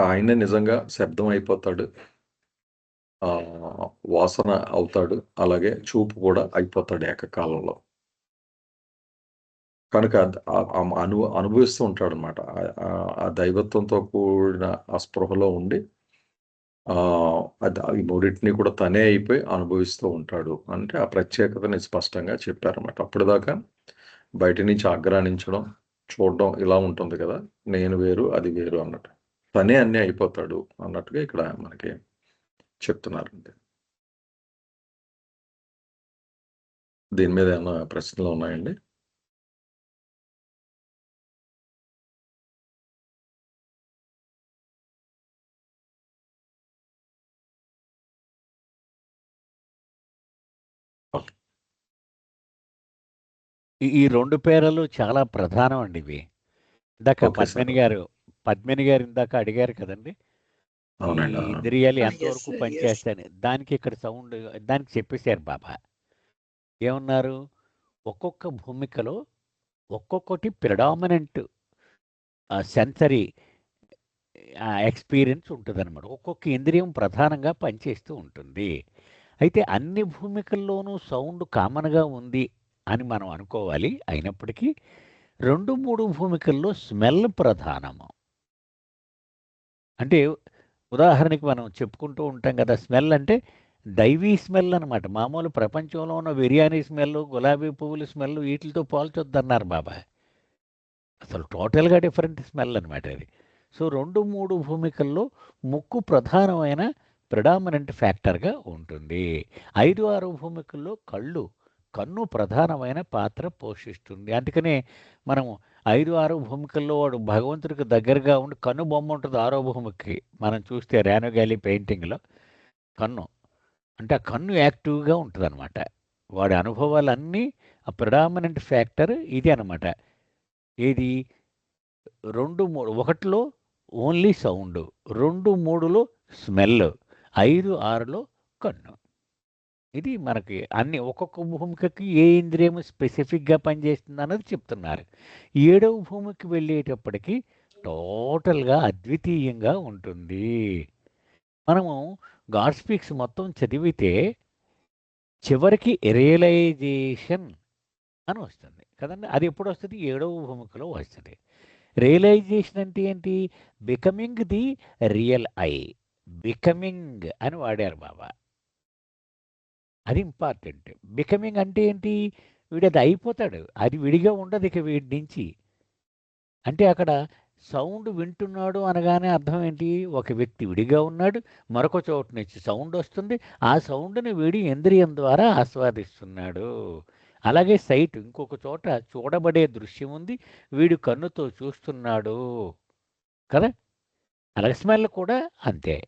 ఆయన నిజంగా శబ్దం అయిపోతాడు, వాసన అవుతాడు, అలాగే చూపు కూడా అయిపోతాడు ఏకకాలంలో. కనుక అనుభవిస్తూ ఉంటాడు అనమాట. ఆ దైవత్వంతో కూడిన ఆ స్పృహలో ఉండి ఈ మూడింటిని కూడా తనే అయిపోయి అనుభవిస్తూ ఉంటాడు. అంటే ఆ ప్రత్యేకతని స్పష్టంగా చెప్పారన్నమాట. అప్పటిదాకా బయట నుంచి ఆగ్రానించడం, చూడడం ఇలా ఉంటుంది కదా, నేను వేరు అది వేరు అన్నట్టు. తనే అన్నీ అయిపోతాడు అన్నట్టుగా ఇక్కడ మనకి చెప్తున్నారండి. దీని మీద ఏమైనా ప్రశ్నలు ఉన్నాయండి? ఈ 2 పేర్లు చాలా ప్రధానం అండి ఇవి. ఇందాక ఓకే సార్. పద్మిని గారు ఇందాక అడిగారు కదండి, ఈ అవునండి. ఇంద్రియాలు yes, ఎంతవరకు sir, yes. పనిచేస్తాయని. దానికి ఇక్కడ సౌండ్ దానికి చెప్పేశారు బాబా. ఏమన్నారు, ఒక్కొక్క భూమికలో ఒక్కొక్కటి ప్రిడామినెంట్ సెన్సరీ ఎక్స్పీరియన్స్ ఉంటుందన్నమాట. ఒక్కొక్క ఇంద్రియం ప్రధానంగా పనిచేస్తూ ఉంటుంది. అయితే అన్ని భూమికల్లోనూ సౌండ్ కామన్గా ఉంది అని మనం అనుకోవాలి. అయినప్పటికీ 2, 3 భూమికల్లో స్మెల్ ప్రధానము. అంటే ఉదాహరణకి మనం చెప్పుకుంటూ ఉంటాం కదా, స్మెల్ అంటే దైవీ స్మెల్ అనమాట. మామూలు ప్రపంచంలో ఉన్న బిర్యానీ స్మెల్, గులాబీ పువ్వుల స్మెల్ వీటితో పోల్చొద్దన్నారు బాబా. అసలు టోటల్గా డిఫరెంట్ స్మెల్ అనమాట అది. సో 2, 3 భూమికల్లో ముక్కు ప్రధానమైన ప్రిడామినెంట్ ఫ్యాక్టర్గా ఉంటుంది. 5, 6 భూమికల్లో కన్ను ప్రధానమైన పాత్ర పోషిస్తుంది. అందుకనే మనం 5, 6 భూమికల్లో వాడు భగవంతుడికి దగ్గరగా ఉండి కన్ను బొమ్మ ఉంటుంది 6వ భూమికి. మనం చూస్తే రానో గ్యాలీ పెయింటింగ్లో కన్ను అంటే ఆ కన్ను యాక్టివ్గా ఉంటుంది అనమాట. వాడి అనుభవాలన్నీ ఆ ప్రిడామినెంట్ ఫ్యాక్టర్ ఇది అనమాట. ఏది 2, 3 1లో ఓన్లీ సౌండ్, 2, 3లో స్మెల్, 5, 6లో కన్ను. ఇది మనకి అన్ని ఒక్కొక్క భూమికకి ఏ ఇంద్రియం స్పెసిఫిక్గా పనిచేస్తుంది అన్నది చెప్తున్నారు. 7వ భూమికి వెళ్ళేటప్పటికి టోటల్గా అద్వితీయంగా ఉంటుంది. మనము గాడ్ స్పీక్స్ మొత్తం చదివితే చివరికి రియలైజేషన్ అని వస్తుంది కదండి. అది ఎప్పుడు వస్తుంది? 7వ భూమికలో వస్తుంది. రియలైజేషన్ అంటే ఏంటి? Becoming the real I. Becoming అని వాడారు బాబా. అది ఇంపార్టెంట్. బికమింగ్ అంటే ఏంటి? వీడు అది అయిపోతాడు, అది విడిగా ఉండదు ఇక వీడి నుంచి. అంటే అక్కడ సౌండ్ వింటున్నాడు అనగానే అర్థం ఏంటి? ఒక వ్యక్తి విడిగా ఉన్నాడు, మరొక చోట నుంచి సౌండ్ వస్తుంది, ఆ సౌండ్ని వీడి ఇంద్రియం ద్వారా ఆస్వాదిస్తున్నాడు. అలాగే సైట్, ఇంకొక చోట చూడబడే దృశ్యం ఉంది, వీడు కన్నుతో చూస్తున్నాడు కదా. అలాగే స్మెల్ కూడా అంతే.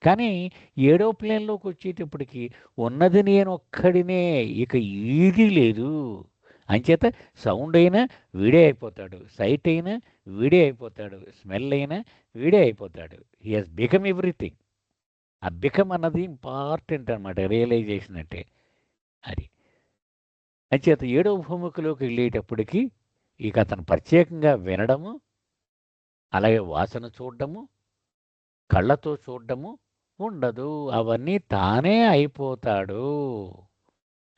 కానీ ఏడో ప్లేన్లోకి వచ్చేటప్పటికి ఉన్నది నేను ఒక్కడినే, ఇక ఏది లేదు. అంచేత సౌండ్ అయినా వీడే అయిపోతాడు, సైట్ అయినా వీడే అయిపోతాడు, స్మెల్ అయినా వీడే అయిపోతాడు. He has become everything. ఆ బికమ్ అన్నది ఇంపార్టెంట్ అనమాట, రియలైజేషన్ అంటే అది. అంచేత ఏడవ భూమికలోకి వెళ్ళేటప్పటికి ఇక అతను ప్రత్యేకంగా వినడము, అలాగే వాసన చూడడము, కళ్ళతో చూడడము ఉండదు. అవన్నీ తానే అయిపోతాడు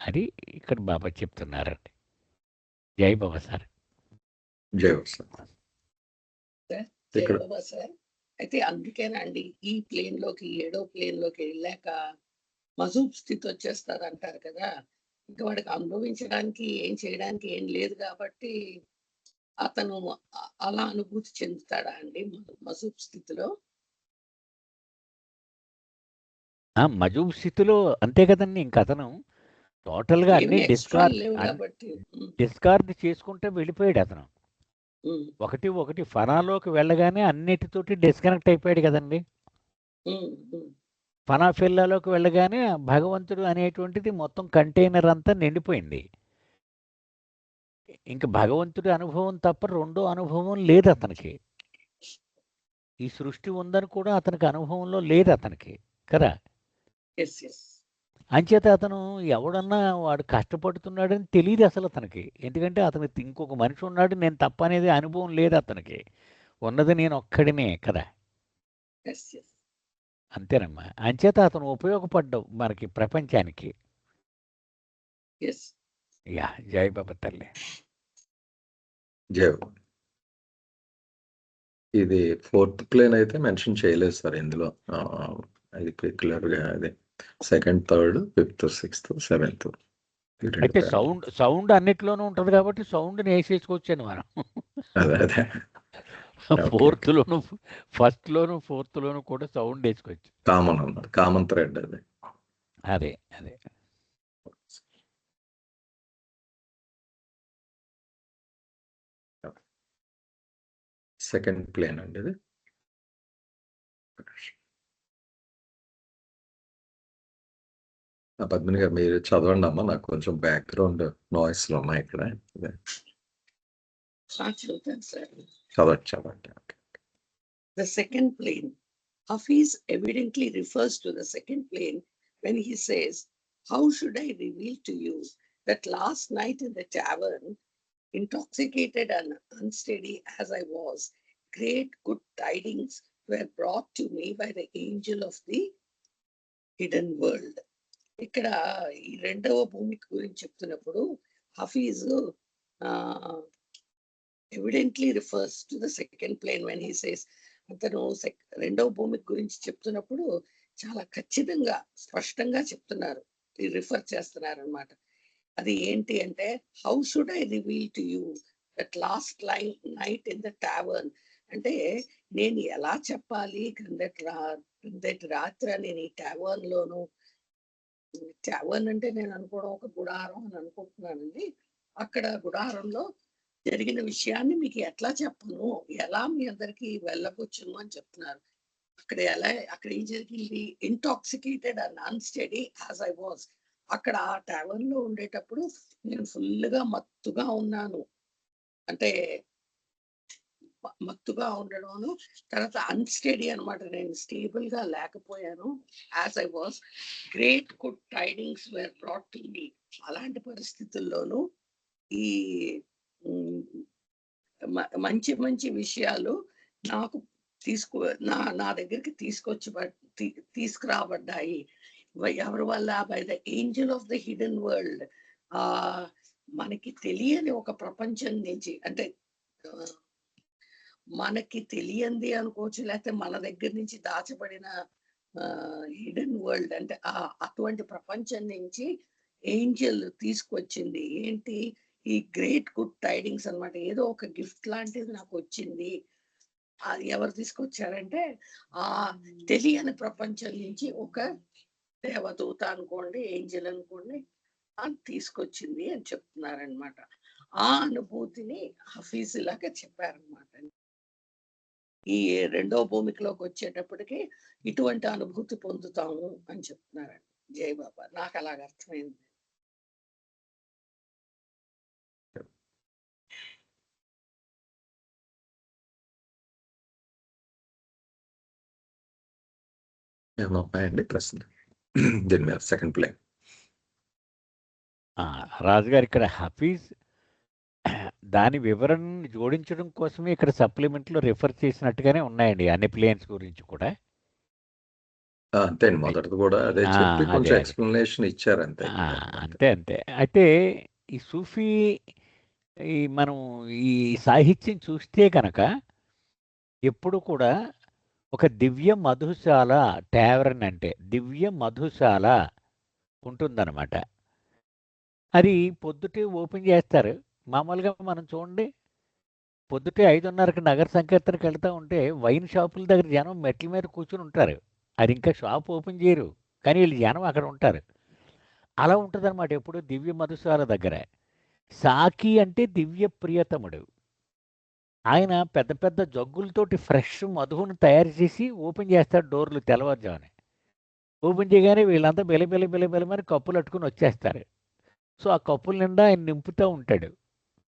అని ఇక్కడ బాబా చెప్తున్నారండి. జై బాబా సార్. జై సార్. ఇక్కడ జయబాబా సార్. అయితే అందుకేనా అండి ఈ ప్లేన్ లోకి ఏడో ప్లేన్ లోకి వెళ్ళాక మజూబ్ స్థితి వచ్చేస్తుంది అంటారు కదా. ఇంకా వాడికి అనుభవించడానికి ఏం చేయడానికి ఏం లేదు కాబట్టి అతను అలా అనుభూతి చెందుతాడా అండి మజూబ్ స్థితిలో? మజూబ్ స్థితిలో అంతే కదండి. ఇంక అతను టోటల్గా ఏమి అన్ని ఎక్స్ట్రా లేవు కాబట్టి. డిస్కార్డ్ చేసుకుంటే వెళ్ళిపోయాడు అతను. ఒకటి ఫనాలోకి వెళ్ళగానే అన్నిటితోటి డిస్కనెక్ట్ అయిపోయాడు కదండి. ఫనా ఫిల్లాలోకి వెళ్ళగానే భగవంతుడు అనేటువంటిది మొత్తం కంటైనర్ అంతా నిండిపోయింది. ఇంక భగవంతుడి అనుభవం తప్ప రెండో అనుభవం లేదు అతనికి. ఈ సృష్టి ఉందని కూడా అతనికి అనుభవంలో లేదు అతనికి కదా. అంచేత అతను ఎవడన్నా వాడు కష్టపడుతున్నాడని తెలియదు అసలు అతనికి. ఎందుకంటే అతనికి ఇంకొక మనిషి ఉన్నాడు, నేను తప్ప అనేది అనుభవం లేదు అతనికి. ఉన్నది నేను ఒక్కడినే కదా. అంతేనమ్మా. అంచేత అతను ఉపయోగపడ్డావు మనకి, ప్రపంచానికి. యా జై బాబా తల్లి. జై. ఇది 4th ప్లేన్ అయితే మెన్షన్ చేయలేదు సార్ ఇందులో. అది క్లియర్గా అదే 2nd, 3rd, 5th, 6th, 7th. అయితే సౌండ్ అన్నిట్లోనూ ఉంటుంది కాబట్టి సౌండ్ని వేసేసుకోవచ్చండి మనం. అదే 4th లోను, 1st లోను, 4th లోను కూడా సౌండ్ వేసుకోవచ్చు. కామన్ అన్నమాట, కామన్ థ్రెడ్ అది. అదే అదే. సెకండ్ ప్లేన్ అండి ఇది. పద్మిని గారు మీరు చదవండి అమ్మా, నాకు కొంచెం బ్యాక్గ్రౌండ్ నాయిస్లు ఉన్నాయి ఇక్కడ. చదవండి. The second plane. Hafiz evidently refers to the second plane when he says, "How should I reveal to you that last night in the tavern, intoxicated and unsteady as I was, great good tidings were brought to me by the angel of the hidden world." ఇక్కడ ఈ రెండవ భూమికి గురించి చెప్తున్నప్పుడు Hafiz evidently refers to the second plane when he says. అతను రెండవ భూమికి గురించి చెప్తున్నప్పుడు చాలా ఖచ్చితంగా స్పష్టంగా చెప్తున్నారు, రిఫర్ చేస్తున్నారు అనమాట. అది ఏంటి అంటే, how should I reveal to you that last night in the tavern. అంటే నేను ఎలా చెప్పాలి క్రిందటి రాత్రి నేను ఈ టావర్న్ లోను, టావర్న్ అంటే నేను అనుకోవడం ఒక గుడారం అని అనుకుంటున్నానండి, అక్కడ గుడారంలో జరిగిన విషయాన్ని మీకు ఎట్లా చెప్పను, ఎలా మీ అందరికి వెళ్ళబుచ్చును అని చెప్తున్నారు. అక్కడ ఏం జరిగింది, intoxicated and unsteady as I was. అక్కడ ఆ టావర్న్ లో ఉండేటప్పుడు నేను ఫుల్గా మత్తుగా ఉన్నాను. అంటే మత్తుగా ఉండడం, తర్వాత అన్స్టడీ అనమాట, నేను స్టేబుల్ గా లేకపోయాను. As I was, great good tidings were brought to me. అలాంటి పరిస్థితుల్లోనూ ఈ మంచి మంచి విషయాలు నాకు నా దగ్గరికి తీసుకురాబడ్డాయి. ఎవరి వల్ల? By the Angel of the hidden world. మనకి తెలియని ఒక ప్రపంచం నుంచి, అంటే మనకి తెలియంది అనుకోవచ్చు, లేకపోతే మన దగ్గర నుంచి దాచబడిన హిడెన్ వరల్డ్, అంటే అటువంటి ప్రపంచం నుంచి ఏంజల్ తీసుకొచ్చింది. ఏంటి? ఈ గ్రేట్ గుడ్ టైడింగ్స్ అన్నమాట. ఏదో ఒక గిఫ్ట్ లాంటిది నాకు వచ్చింది. అది ఎవరు తీసుకొచ్చారంటే, ఆ తెలియని ప్రపంచం నుంచి ఒక దేవదూత అనుకోండి, ఏంజల్ అనుకోండి, అది తీసుకొచ్చింది అని చెప్తున్నారనమాట. ఆ అనుభూతిని హఫీజ్ లాగా చెప్పారనమాట. ఈ రెండవ భూమికలోకి వచ్చేటప్పటికి ఇటువంటి అనుభూతి పొందుతాము అని చెప్తున్నారండి జై బాబా. నాకు అలాగ అర్థమైంది. ఏమన్నా ఉన్నాయండి ప్రశ్న దీని మీద సెకండ్ ప్లేన్? రాజుగారు ఇక్కడ హఫీజ్ దాని వివరణను జోడించడం కోసమే ఇక్కడ సప్లిమెంట్లో రిఫర్ చేసినట్టుగానే ఉన్నాయండి అన్ని ప్లేన్స్ గురించి కూడా. అంతే అండి, మొదటిది కూడా అదే చెప్పి కొంచెం ఎక్స్ప్లెనేషన్ ఇచ్చారు అంతే. అంతే అంతే. అయితే ఈ సూఫీ మనం ఈ సాహిత్యం చూస్తే కనుక ఎప్పుడు కూడా ఒక దివ్య మధుశాల, ట్యావరన్ అంటే దివ్య మధుశాల ఉంటుందన్నమాట. అది పొద్దుటే ఓపెన్ చేస్తారు. మామూలుగా మనం చూడండి, పొద్దుటే 5:30కి నగర సంకీర్తనకి వెళ్తూ ఉంటే వైన్ షాపుల దగ్గర జనం మెట్ల మీద కూర్చుని ఉంటారు. అది ఇంకా షాప్ ఓపెన్ చేయరు, కానీ వీళ్ళు జనం అక్కడ ఉంటారు. అలా ఉంటుందన్నమాట ఎప్పుడు దివ్య మధుశాల దగ్గర. సాకి అంటే దివ్య ప్రియతముడు. ఆయన పెద్ద పెద్ద జగ్గులతోటి ఫ్రెష్ మధువును తయారు చేసి ఓపెన్ చేస్తాడు డోర్లు తెల్లవారుజామున. ఓపెన్ చేయగానే వీళ్ళంతా బెలబెలమని కప్పులు అట్టుకుని వచ్చేస్తారు. సో ఆ కప్పుల నిండా ఆయన నింపుతూ ఉంటాడు,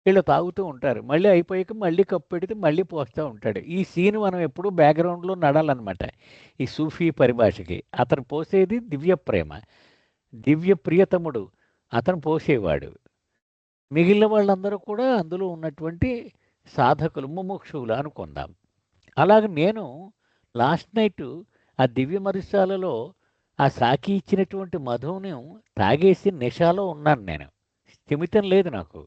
వీళ్ళు తాగుతూ ఉంటారు. మళ్ళీ అయిపోయాక మళ్ళీ కప్పు పెడితే మళ్ళీ పోస్తూ ఉంటాడు. ఈ సీన్ మనం ఎప్పుడూ బ్యాక్గ్రౌండ్లో నడాలన్నమాట ఈ సూఫీ పరిభాషకి. అతను పోసేది దివ్య ప్రేమ, దివ్య ప్రియతముడు అతను పోసేవాడు. మిగిలిన వాళ్ళందరూ కూడా అందులో ఉన్నటువంటి సాధకులు, ముముక్షువులు అనుకుందాం. అలాగే నేను లాస్ట్ నైట్ ఆ దివ్య మధుశాలలో ఆ సాకి ఇచ్చినటువంటి మధువును తాగేసి నిషాలో ఉన్నాను. నేను స్థిమితం లేదు నాకు.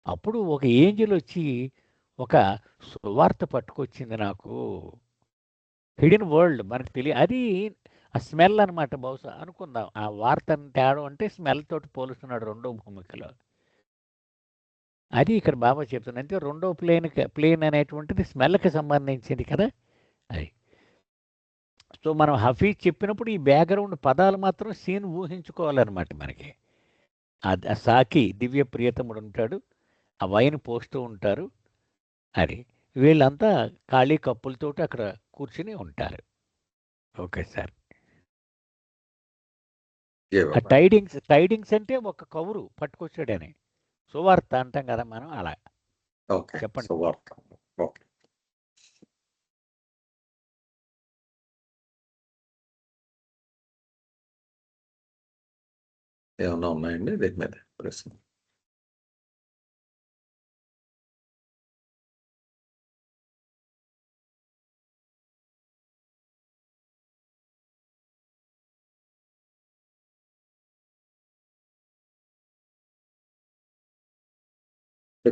అప్పుడు ఒక ఏంజల్ వచ్చి ఒక సువార్త పట్టుకొచ్చింది నాకు. హిడెన్ వరల్డ్ మనకు అది ఆ స్మెల్ అనమాట. బహుశా అనుకుందాం ఆ వార్తను తేడం అంటే స్మెల్ తోటి పోలుస్తున్నాడు రెండో భూమికలో. అది ఇక్కడ బాబా చెప్తున్నా. అంటే రెండో ప్లేన్ అనేటువంటిది స్మెల్కి సంబంధించింది కదా అది. సో మనం హఫీజ్ చెప్పినప్పుడు ఈ బ్యాక్గ్రౌండ్ పదాలు మాత్రం సీన్ ఊహించుకోవాలన్నమాట మనకి. ఆ సాకి దివ్య ప్రియతముడు ఉంటాడు, ఆ వైన్ పోస్తూ ఉంటారు. అది వీళ్ళంతా ఖాళీ కప్పులతోటి అక్కడ కూర్చుని ఉంటారు. Okay sir. టైడింగ్స్ అంటే ఒక కవురు పట్టుకొచ్చాడని సువార్త అంటాం కదా మనం, అలా చెప్పండి. సువార్త. ఓకే. ఏమన్నా ఉన్నాయండి దీని మీద ప్రశ్న?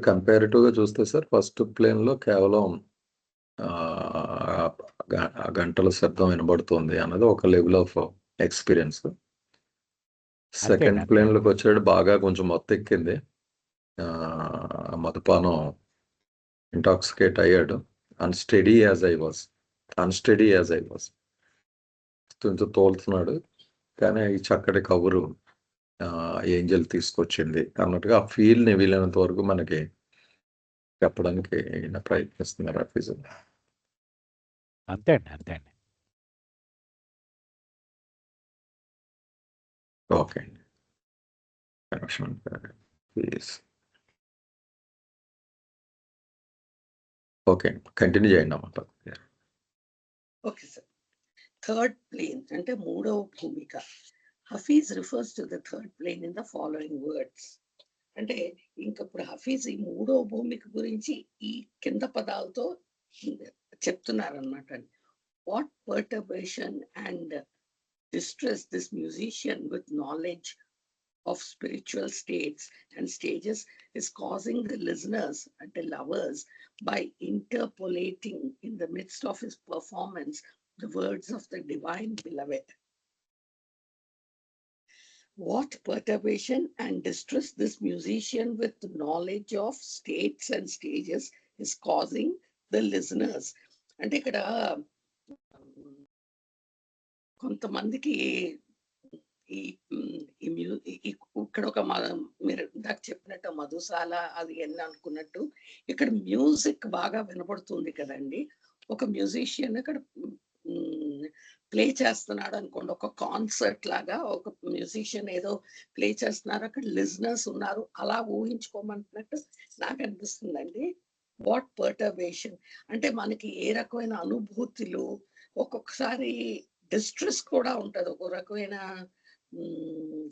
కంపారిటివ్గా చూస్తే సార్ ఫస్ట్ ప్లేన్లో కేవలం గంటల శబ్దం వినబడుతుంది అన్నది ఒక లెవెల్ ఆఫ్ ఎక్స్పీరియన్స్. సెకండ్ ప్లేన్లోకి వచ్చాడు బాగా కొంచెం మొత్తం ఎక్కింది, మధుపానం ఇంటాక్సికేట్ అయ్యాడు. అన్స్టడీ యాజ్ ఐ వాజ్ కొంచెం తోలుతున్నాడు. కానీ ఈ చక్కటి కబురు ఏంజల్ తీసుకొచ్చింది అన్నట్టుగా ఆ ఫీల్ని వీలైనంత వరకు మనకి చెప్పడానికి ప్రయత్నిస్తున్నారు హఫీజ్. అంతే అండి. ఓకే అండి. ఓకే, కంటిన్యూ చేయండి అన్నమాట. Okay sir. థర్డ్ ప్లేన్ అంటే మూడవ భూమిక. Hafiz refers to the third plane in the following words. అంటే ఇంకప్పుడు హఫీజ్ ఈ మూడవ భూమిక గురించి ఈ కింద పదాలతో చెప్తున్నారనమాట. What perturbation and distress this musician with knowledge of spiritual states and stages is causing the listeners and the lovers by interpolating in the midst of his performance the words of the divine beloved. What perturbation and distress this musician with knowledge of states and stages is causing the listeners. అంటే ఇక్కడ కొంతమందికి ఇక్కడ ఒక మీరు ఇందాక చెప్పినట్టు మధుశాల అది ఎన్ని అనుకున్నట్టు ఇక్కడ మ్యూజిక్ బాగా వినపడుతుంది కదండి. ఒక మ్యూజిషియన్ అక్కడ ప్లే చేస్తున్నాడు అనుకోండి, ఒక కాన్సర్ట్ లాగా ఒక మ్యూజిషియన్ ఏదో ప్లే చేస్తున్నారు, అక్కడ లిజనర్స్ ఉన్నారు, అలా ఊహించుకోమంటున్నట్టు నాకు అనిపిస్తుందండి. వాట్ పర్టర్బేషన్ అంటే మనకి ఏ రకమైన అనుభూతులు, ఒక్కొక్కసారి డిస్ట్రెస్ కూడా ఉంటది, ఒక రకమైన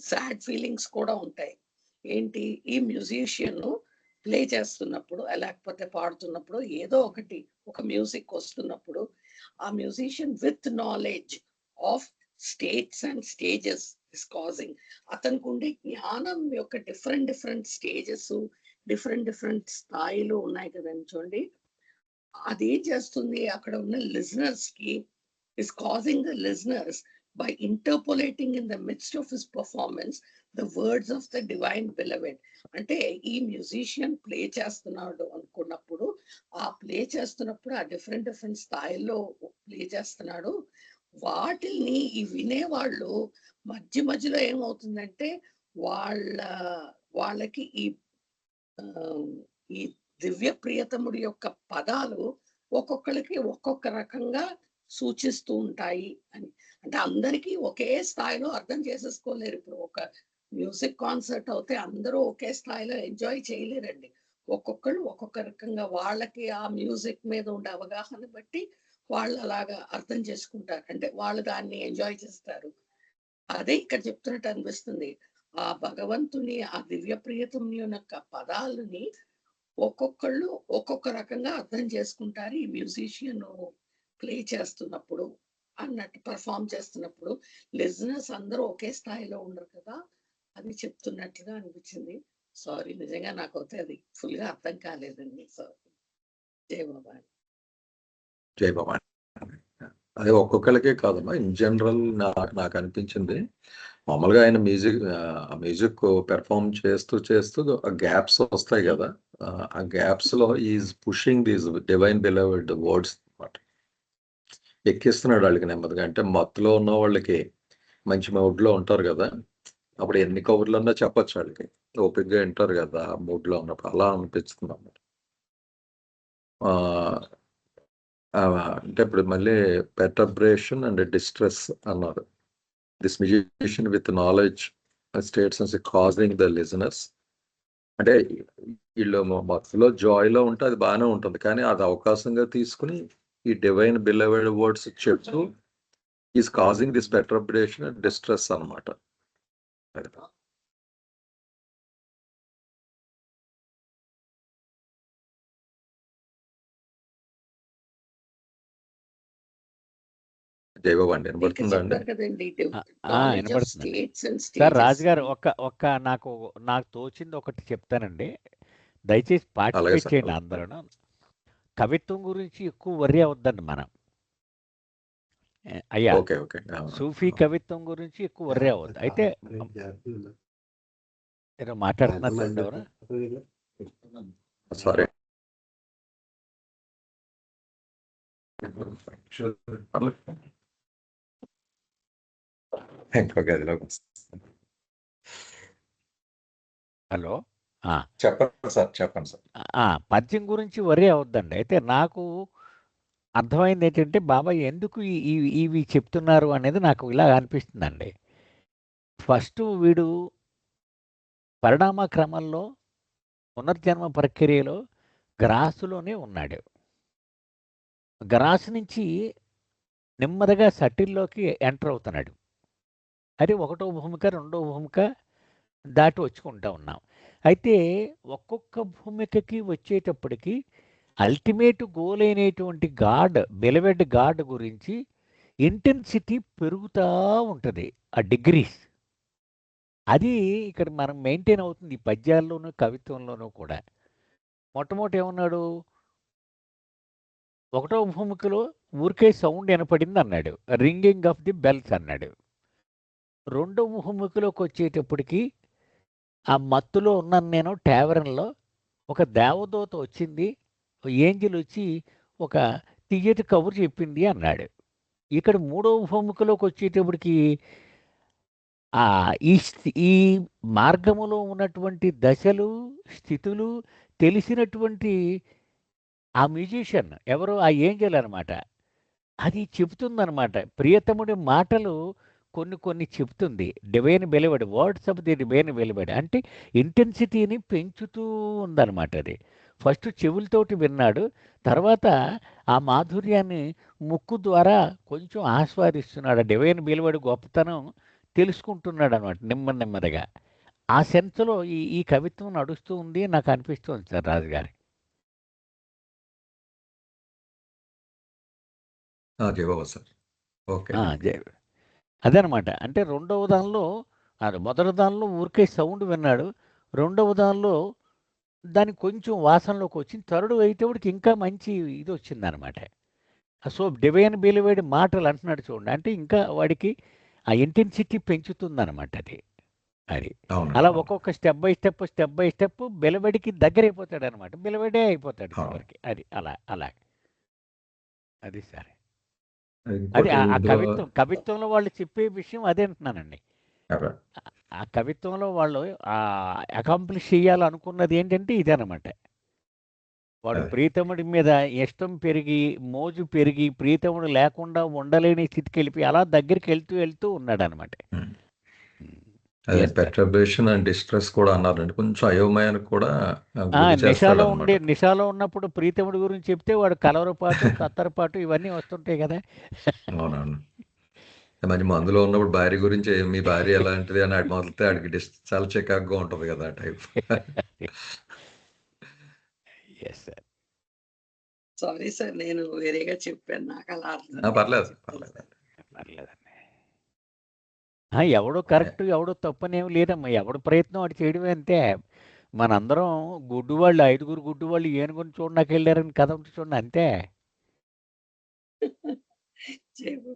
సాడ్ ఫీలింగ్స్ కూడా ఉంటాయి. ఏంటి, ఈ మ్యూజిషియన్ ప్లే చేస్తున్నప్పుడు లేకపోతే పాడుతున్నప్పుడు ఏదో ఒకటి ఒక మ్యూజిక్ వస్తున్నప్పుడు ఆ musician with knowledge of states and stages is causing, అతనికి ఉండే జ్ఞానం యొక్క డిఫరెంట్ స్టేజెస్, డిఫరెంట్ స్థాయిలు ఉన్నాయి కదండి చూడండి. అదేం చేస్తుంది, అక్కడ ఉన్న లిజనర్స్ కి is causing the listeners by interpolating in the midst of his performance the words of the divine beloved. అంటే ఈ మ్యూజిషియన్ ప్లే చేస్తున్నాడు అనుకున్నప్పుడు, ఆ ప్లే చేస్తున్నప్పుడు ఆ డిఫరెంట్ స్థాయిల్లో ప్లే చేస్తున్నాడు, వాటిని ఈ వినేవాళ్ళు మధ్యలో ఏమవుతుందంటే వాళ్ళకి ఈ దివ్య ప్రియతముడి యొక్క పదాలు ఒక్కొక్కరికి ఒక్కొక్క రకంగా సూచిస్తూ ఉంటాయి అని. అంటే అందరికీ ఒకే స్థాయిలో అర్థం చేసేసుకోలేరు. ఇప్పుడు ఒక మ్యూజిక్ కాన్సర్ట్ అయితే అందరూ ఒకే స్థాయిలో ఎంజాయ్ చేయలేరండి. ఒక్కొక్కళ్ళు ఒక్కొక్క రకంగా వాళ్ళకి ఆ మ్యూజిక్ మీద ఉండే అవగాహన బట్టి వాళ్ళు అలాగా అర్థం చేసుకుంటారు, అంటే వాళ్ళు దాన్ని ఎంజాయ్ చేస్తారు. అదే ఇక్కడ చెప్తున్నట్టు అనిపిస్తుంది. ఆ భగవంతుని ఆ దివ్య ప్రియతముని యొక్క పదాలని ఒక్కొక్కళ్ళు ఒక్కొక్క రకంగా అర్థం చేసుకుంటారు ఈ మ్యూజిషియన్ ప్లే చేస్తున్నప్పుడు అన్నట్టు, పర్ఫామ్ చేస్తున్నప్పుడు. లిజనర్స్ అందరూ ఒకే స్థాయిలో ఉండరు కదా, అది చెప్తున్నట్లుగా అనిపించింది. సారీ, నిజంగా నాకు అయితే అది ఫుల్ గా అర్థం కాలేదండి. సారీ. జై బాబా. జై బాబా. అదే ఒక్కొక్కరికే కాదమ్మా, ఇన్ జనరల్ నాకు అనిపించింది. మామూలుగా ఆయన మ్యూజిక్ పెర్ఫామ్ చేస్తూ గ్యాప్స్ వస్తాయి కదా, ఆ గ్యాప్స్ లో is pushing these divine beloved words అనమాట, ఎక్కిస్తున్నాడు వాళ్ళకి నెమ్మదిగా. అంటే మత్తులో ఉన్న వాళ్ళకి మంచి మూడ్ లో ఉంటారు కదా, అప్పుడు ఎన్ని కబుర్లన్నా చెప్పచ్చు వాళ్ళకి, ఓపిక్గా వింటారు కదా ఆ మూడ్ లో ఉన్నప్పుడు. అలా అనిపిస్తుంది అన్నమాట. అంటే ఇప్పుడు మళ్ళీ పెర్టర్బరేషన్ అండ్ డిస్ట్రెస్ అన్నారు. This musician with knowledge states and causing the listeners. అంటే వీళ్ళు మత్తులో జాయ్లో ఉంటే అది బాగానే ఉంటుంది, కానీ అది అవకాశంగా తీసుకుని ఈ డివైన్ బిలవెడ్ వర్డ్స్ చెప్తూ is causing this perturbation and distress అన్నమాట. జైబాబండి వినపడుతుందా అండి? వినపడుతుందండి సార్. రాజుగారు ఒక్క నాకు తోచింది ఒకటి చెప్తానండి, దయచేసి పార్టిసిపేట్ చేయండి అందరూ. కవిత్వం గురించి ఎక్కువ వర్రీ అవద్దండి మనం, అయ్యా. సూఫీ కవిత్వం గురించి ఎక్కువ వర్రీ అవద్దు. అయితే నేను మాట్లాడుతున్నారు ఎవరు? సారీ, హలో, చెప్పండి సార్. పద్యం గురించి వర్రీ అవద్దండి. అయితే నాకు అర్థమైంది ఏంటంటే బాబాయ్ ఎందుకు ఇవి చెప్తున్నారు అనేది నాకు ఇలా అనిపిస్తుందండి. ఫస్ట్ వీడు పరిణామ క్రమంలో పునర్జన్మ ప్రక్రియలో గ్రాసులోనే ఉన్నాడు. గ్రాస్ నుంచి నెమ్మదిగా సటిల్లోకి ఎంటర్ అవుతున్నాడు. అది ఒకటో భూమిక, రెండో భూమిక దాటి వచ్చుకుంటూ ఉన్నాం. అయితే ఒక్కొక్క భూమికకి వచ్చేటప్పటికి అల్టిమేట్ గోల్ అయినటువంటి గాడ్, బిలవెడ్ గాడ్ గురించి ఇంటెన్సిటీ పెరుగుతూ ఉంటుంది, ఆ డిగ్రీస్. అది ఇక్కడ మనం మెయింటైన్ అవుతుంది ఈ పద్యాల్లోనూ కవిత్వంలోనూ కూడా. మొట్టమొదటి ఏమన్నాడు, ఒకటో భూమికలో ఊరికే సౌండ్ వినపడింది అన్నాడు, రింగింగ్ ఆఫ్ ది బెల్స్ అన్నాడు. రెండో భూమికలోకి వచ్చేటప్పటికి ఆ మత్తులో ఉన్నాను నేను ట్యావెరన్లో, ఒక దేవదూత వచ్చింది, ఏంజిల్ వచ్చి ఒక తియ్యటి కబురు చెప్పింది అన్నాడు. ఇక్కడ మూడవ భూమికలోకి వచ్చేటప్పటికి ఈ మార్గములో ఉన్నటువంటి దశలు, స్థితులు తెలిసినటువంటి ఆ మ్యూజిషియన్ ఎవరు? ఆ ఏంజెల్ అనమాట. అది చెప్తుందనమాట. ప్రియతముడి మాటలు కొన్ని కొన్ని చెప్తుంది. Divine beloved words of the divine beloved అంటే ఇంటెన్సిటీని పెంచుతూ ఉందనమాట అది. ఫస్ట్ చెవులతోటి విన్నాడు. తర్వాత ఆ మాధుర్యాన్ని ముక్కు ద్వారా కొంచెం ఆస్వాదిస్తున్నాడు. ఆ డివైన్ బెలివర్డ్ గొప్పతనం తెలుసుకుంటున్నాడనమాట నెమ్మది నెమ్మదిగా. ఆ సెన్స్‌లో ఈ ఈ కవిత్వం నడుస్తూ ఉంది నాకు అనిపిస్తుంది సార్ రాజుగారు. జయబాబు సార్. ఓకే. ఆ! అదనమాట. అంటే రెండవ దానిలో మొదటి దానిలో ఊరికే సౌండ్ విన్నాడు. రెండవ దానిలో దానికి కొంచెం వాసనలోకొచ్చింది. థర్డ్ అయ్యేటప్పటికి ఇంకా మంచి ఇదొచ్చిందనమాట. సో, డివైన్ బిలీవర్డ్ మాటలు అంటున్నాడు చూడండి. అంటే ఇంకా వాడికి ఆ ఇంటెన్సిటీ పెంచుతుందనమాట అది. అది. అవునండి. అలా అవును. ఒక్కొక్క స్టెప్ బై స్టెప్ బిలవడికి దగ్గరైపోతాడనమాట. బిలవడే అయిపోతాడు అవును. చివరికి. అది అలా. అది సార్. అది ఇంకోటి ఆ ఇందులో కవిత్వంలో వాళ్ళు చెప్పే విషయం అదే అంటున్నానండి. అదే. ఆ కవిత్వంలో వాళ్ళు అకాంప్లిష్ చేయాలనుకున్నది ఏంటంటే ఇదనమాట. వాడు అదే. ప్రీతముడి మీద ఇష్టం పెరిగి, మోజు పెరిగి, ప్రీతముడు లేకుండా ఉండలేని స్థితికెళ్ళిపోయి అలా దగ్గరికెళ్తూ ఉన్నాడనమాట. హ్మ్. హ్మ్. అదే యెస్ సార్. పెర్టర్బేషన్ అండ్ డిస్ట్రెస్ కూడా అన్నారండి. కొంచెం అయోమయానికి కూడా గురి చేస్తాడనమాట. నిషాలో ఉన్నప్పుడు ప్రీతముడి గురించి చెప్తే వాడు కలవరపాటు, తత్తరపాటు ఇవన్నీ వస్తుంటాయి గదా! అవునవును. మరి మందులో ఉన్నప్పుడు భార్య గురించి మీ భార్య ఎలాంటిది అని ఆడు మొదలెడితే ఆడికి చాలా చికాకుగా ఉంటది కదా! ఆ type. Yes sir. Sorry sir, నేను వేరేగా చెప్పాను. నాకు అలా అర్థం పర్లేదు. చెప్తాను పర్లేదు. సార్. పర్లేదండి. ఎవడో కరెక్ట్, ఎవడో తప్పనేమి లేదమ్మా. ఎవడి ప్రయత్నం వాడు చేయడమే అంతే. మనందరం గుడ్డివాళ్ళు, 5గురు గుడ్డివాళ్ళు ఏనుగుని చూడడానికెళ్లారని కథ ఉంటుంది చూడండి అంతే. చెప్పు.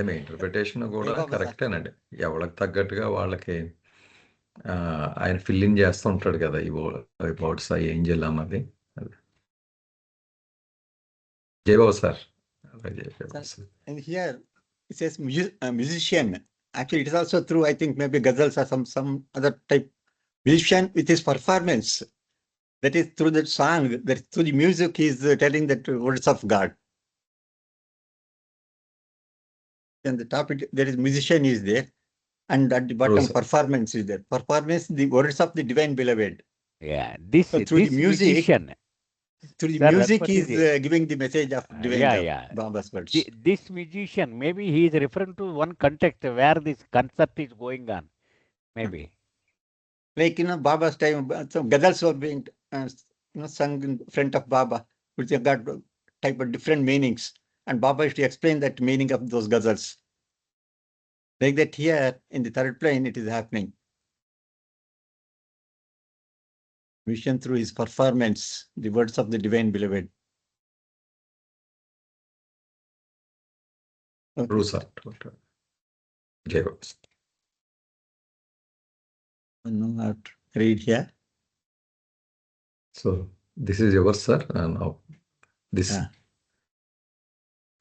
మీ ఇంటర్ప్రిటేషన్ కూడా జయబాబు సార్. కరెక్టేనండి. ఎవళ్ళకి తగ్గట్టుగా వాళ్ళకి ఆయన ఫిల్ ఇన్ చేస్తూ ఉంటాడు కదా! ఈ వర్డ్స్ ఆ ఏంజెల్ అన్నది. అది. Jayababu sir. Jayababu sir. And here it says musician. Actually, it is also true. I think maybe ghazals or some other type musician with his performance. That is through the song. That through the music, he is telling the words of God. And the topic there is musician is there, and at the bottom sir. performance is there. Performance, the words of the divine beloved. This So through the this music, musician through the Sir, music, Rashpati is ji. giving the message of divine love. yeah. Baba's words. This musician, maybe he is referring to one context where this concert is going on. Maybe. Like Baba's time, some ghazals were being sung in front of Baba, which have got type of different meanings, and Baba used to explain that meaning of those ghazals. Like that here in the third plane, it is happening. Vision through his performance, the words of the divine beloved. Okay. True, sir. Jayababu sir. No, I'll read here. So this is yours, sir. Now this. Yeah.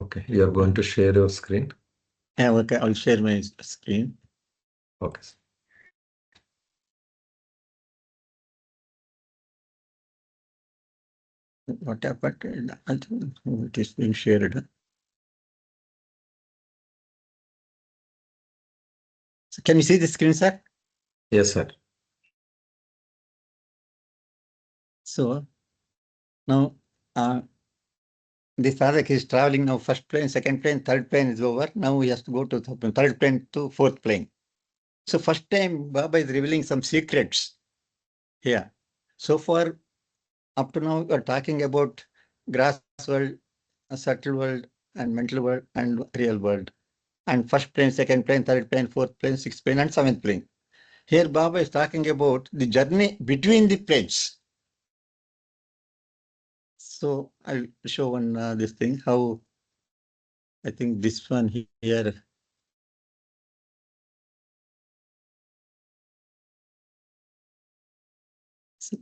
Okay, you are going to share your screen. Yeah, okay, I'll share my screen. Okay. Sir. What happened? I don't know, it is being shared. So can you see the screen, sir? Yes, sir. So now the father is traveling now, first plane, second plane, third plane is over. Now he has to go to third plane to fourth plane. So first time Baba is revealing some secrets here. So far, up to now, we are talking about grass world, subtle world, and mental world, and real world. And first plane, second plane, third plane, fourth plane, sixth plane, and seventh plane. Here Baba is talking about the journey between the planes. So I'll show one this thing, how I think this one here.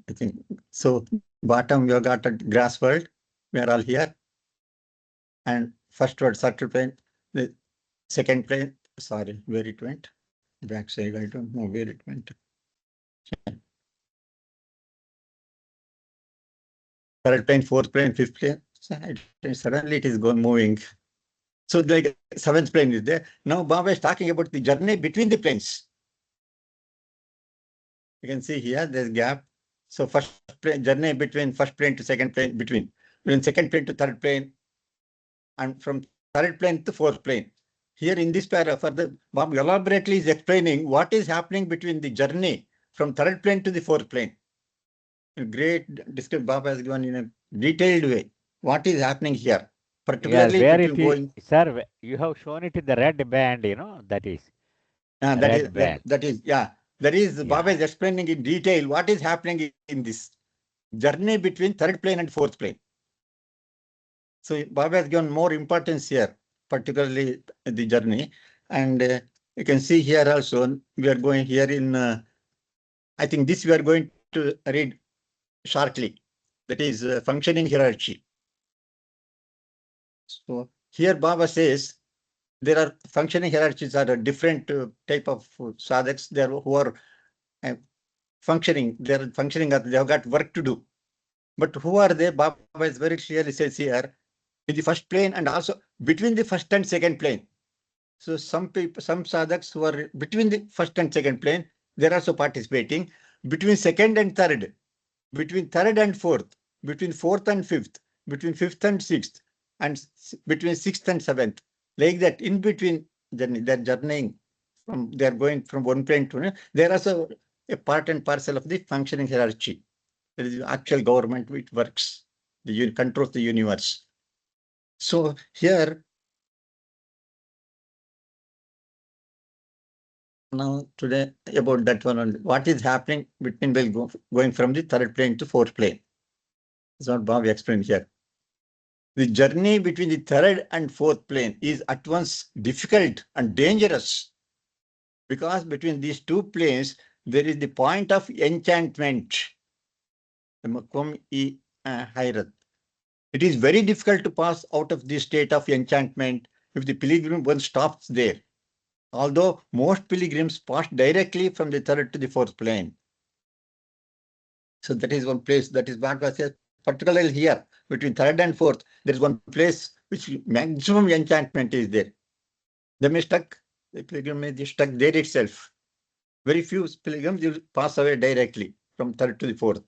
I think so. Bottom we have got a grass world. We are all here. And first word subtle plane, the second plane. Sorry, where it went. Backside, I don't know where it went. third plane, fourth plane, fifth plane. Suddenly it is moving. So like seventh plane is there. Now Baba is talking about the journey between the planes. You can see here there's gap. So first plane, journey between first plane to second plane, between second plane to third plane, and from third plane to fourth plane. Here in this paragraph, Baba elaborately is explaining what is happening between the journey from third plane to the fourth plane. A great description Baba has given in a detailed way. What is happening here? Particularly where between it is, going. sir, you have shown it in the red band, that is red band. That is, yeah. That is, Yeah. Baba is explaining in detail what is happening in this journey between third plane and fourth plane. So Baba has given more importance here, particularly the journey. And you can see here also, we are going here in, I think this we are going to read shortly. That is functioning hierarchy. So here Baba says, there are functioning hierarchies are a different type of sadhaks there who are functioning. They are functioning, they have got work to do. But who are they? Baba is very clearly says here, in the first plane and also between the first and second plane. So some people, some sadhaks who are between the first and second plane, they're also participating. Between second and third, between third and fourth, between fourth and fifth, between fifth and sixth, and between sixth and seventh. Like that, in between, they're journeying from, they're going from one plane to another. They're also a part and parcel of the functioning hierarchy. There is the actual government which works, controls the universe. So here, now today about that one, only. What is happening between going from the third plane to fourth plane? That's what Bob explained here. The journey between the third and fourth plane is at once difficult and dangerous, because between these two planes, there is the point of enchantment. The Makom-i-Hayrat. It is very difficult to pass out of this state of enchantment if the pilgrim once stops there. Although most pilgrims pass directly from the third to the fourth plane. So that is one place, that is Bhagavad says, particularly here, between third and fourth, there is one place which maximum enchantment is there. They may stuck, the pilgrim may be stuck there itself. Very few pilgrims will pass away directly from third to the fourth,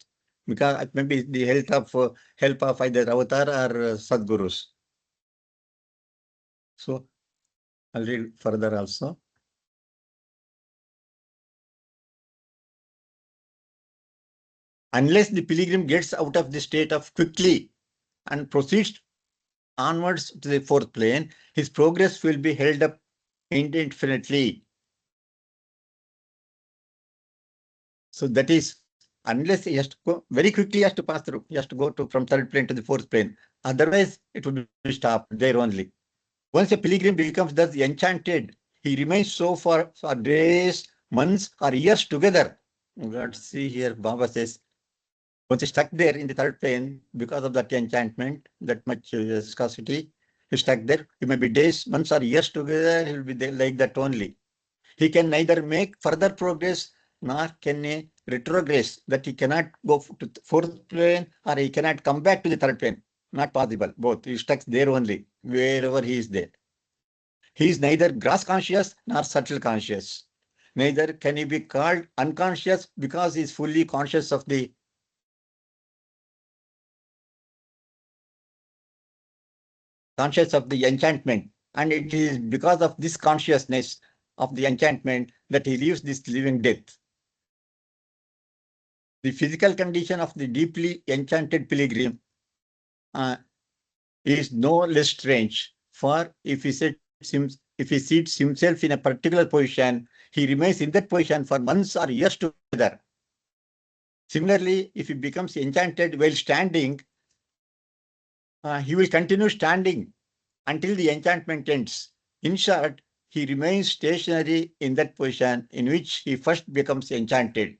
because it may be the help of either avatar or Sadgurus. So I'll read further also. Unless the pilgrim gets out of the state of quickly and proceeds onwards to the fourth plane, his progress will be held up indefinitely. So that is, unless he has to go very quickly, he has to pass through. He has to go from third plane to the fourth plane. Otherwise, it would be stopped there only. Once a pilgrim becomes thus enchanted, he remains so for days, months, or years together. Let's see here, Baba says, once he's stuck there in the third plane because of that enchantment, that much viscosity, he's stuck there. It may be days, months, or years together. He'll be there like that only. He can neither make further progress nor can he retrogress. That he cannot go to the fourth plane or he cannot come back to the third plane. Not possible. Both. He's stuck there only, wherever he is there. He is neither gross conscious nor subtle conscious. Neither can he be called unconscious because he is fully conscious of the enchantment. And it is because of this consciousness of the enchantment that he lives this living death. The physical condition of the deeply enchanted pilgrim is no less strange, for if he seats himself in a particular position, he remains in that position for months or years together. Similarly, if he becomes enchanted while standing, he will continue standing until the enchantment ends. In short, he remains stationary in that position in which he first becomes enchanted.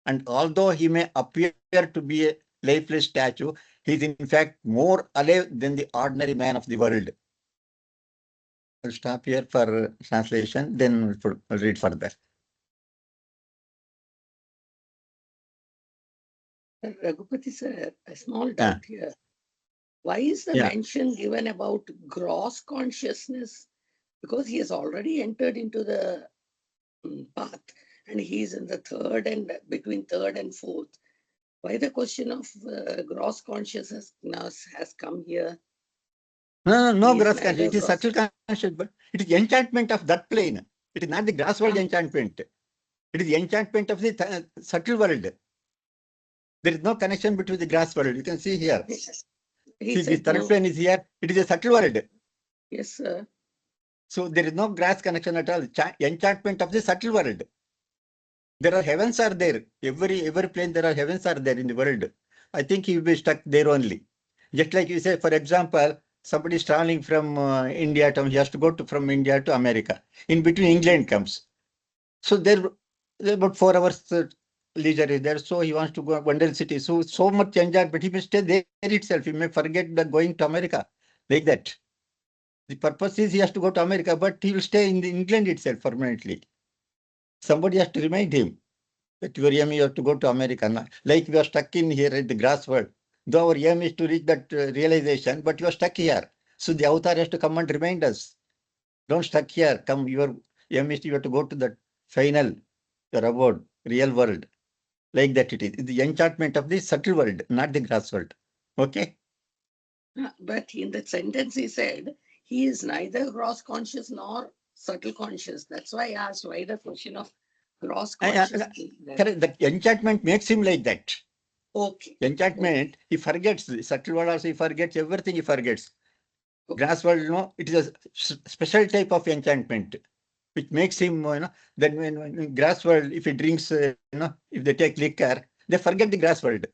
And although he may appear to be a lifeless statue, he is in fact more alive than the ordinary man of the world. I'll stop here for translation, then we'll read further. Raghupati sir, a small doubt here. Why is the Yeah. mention given about gross consciousness? Because he has already entered into the path and he is in the third and between third and fourth. Why the question of gross consciousness has come here? No He is gross neither conscious. It is gross- subtle conscious, but it is enchantment of that plane. It is not the gross world Ah. enchantment. It is the enchantment of the subtle world. There is no connection between the gross world. You can see here. He See, this said third no. plane is here. It is a subtle world. Yes, sir. So there is no gross connection at all. Enchantment of the subtle world. There are heavens are there. Every plane there are heavens are there in the world. I think he will be stuck there only. Just like you say, for example, somebody is traveling from India to, he has to go from India to America. In between, England comes. So there about 4 hours leisure is there. So he wants to go Wonder City. So much enjoyment, but he may stay there itself. He may forget that going to America like that. The purpose is he has to go to America, but he will stay in the England itself permanently. Somebody has to remind him that your aim you have to go to America. Like we are stuck in here at the grass world. Though our aim is to reach that realization, but you are stuck here. So the avatar has to come and remind us. Don't stuck here. Come, your aim is you have to go to that final, your abode, real world. Like that it is. It's the enchantment of the subtle world, not the grass world. Okay? But in that sentence he said, he is neither gross conscious nor subtle conscious. That's why I asked why the question of gross conscious. Correct. The enchantment makes him like that. Okay. Enchantment, he forgets the subtle world also, he forgets everything, he forgets. Okay. Grass world, it is a special type of enchantment, which makes him, then when in grass world, if he drinks, if they take liquor, they forget the grass world.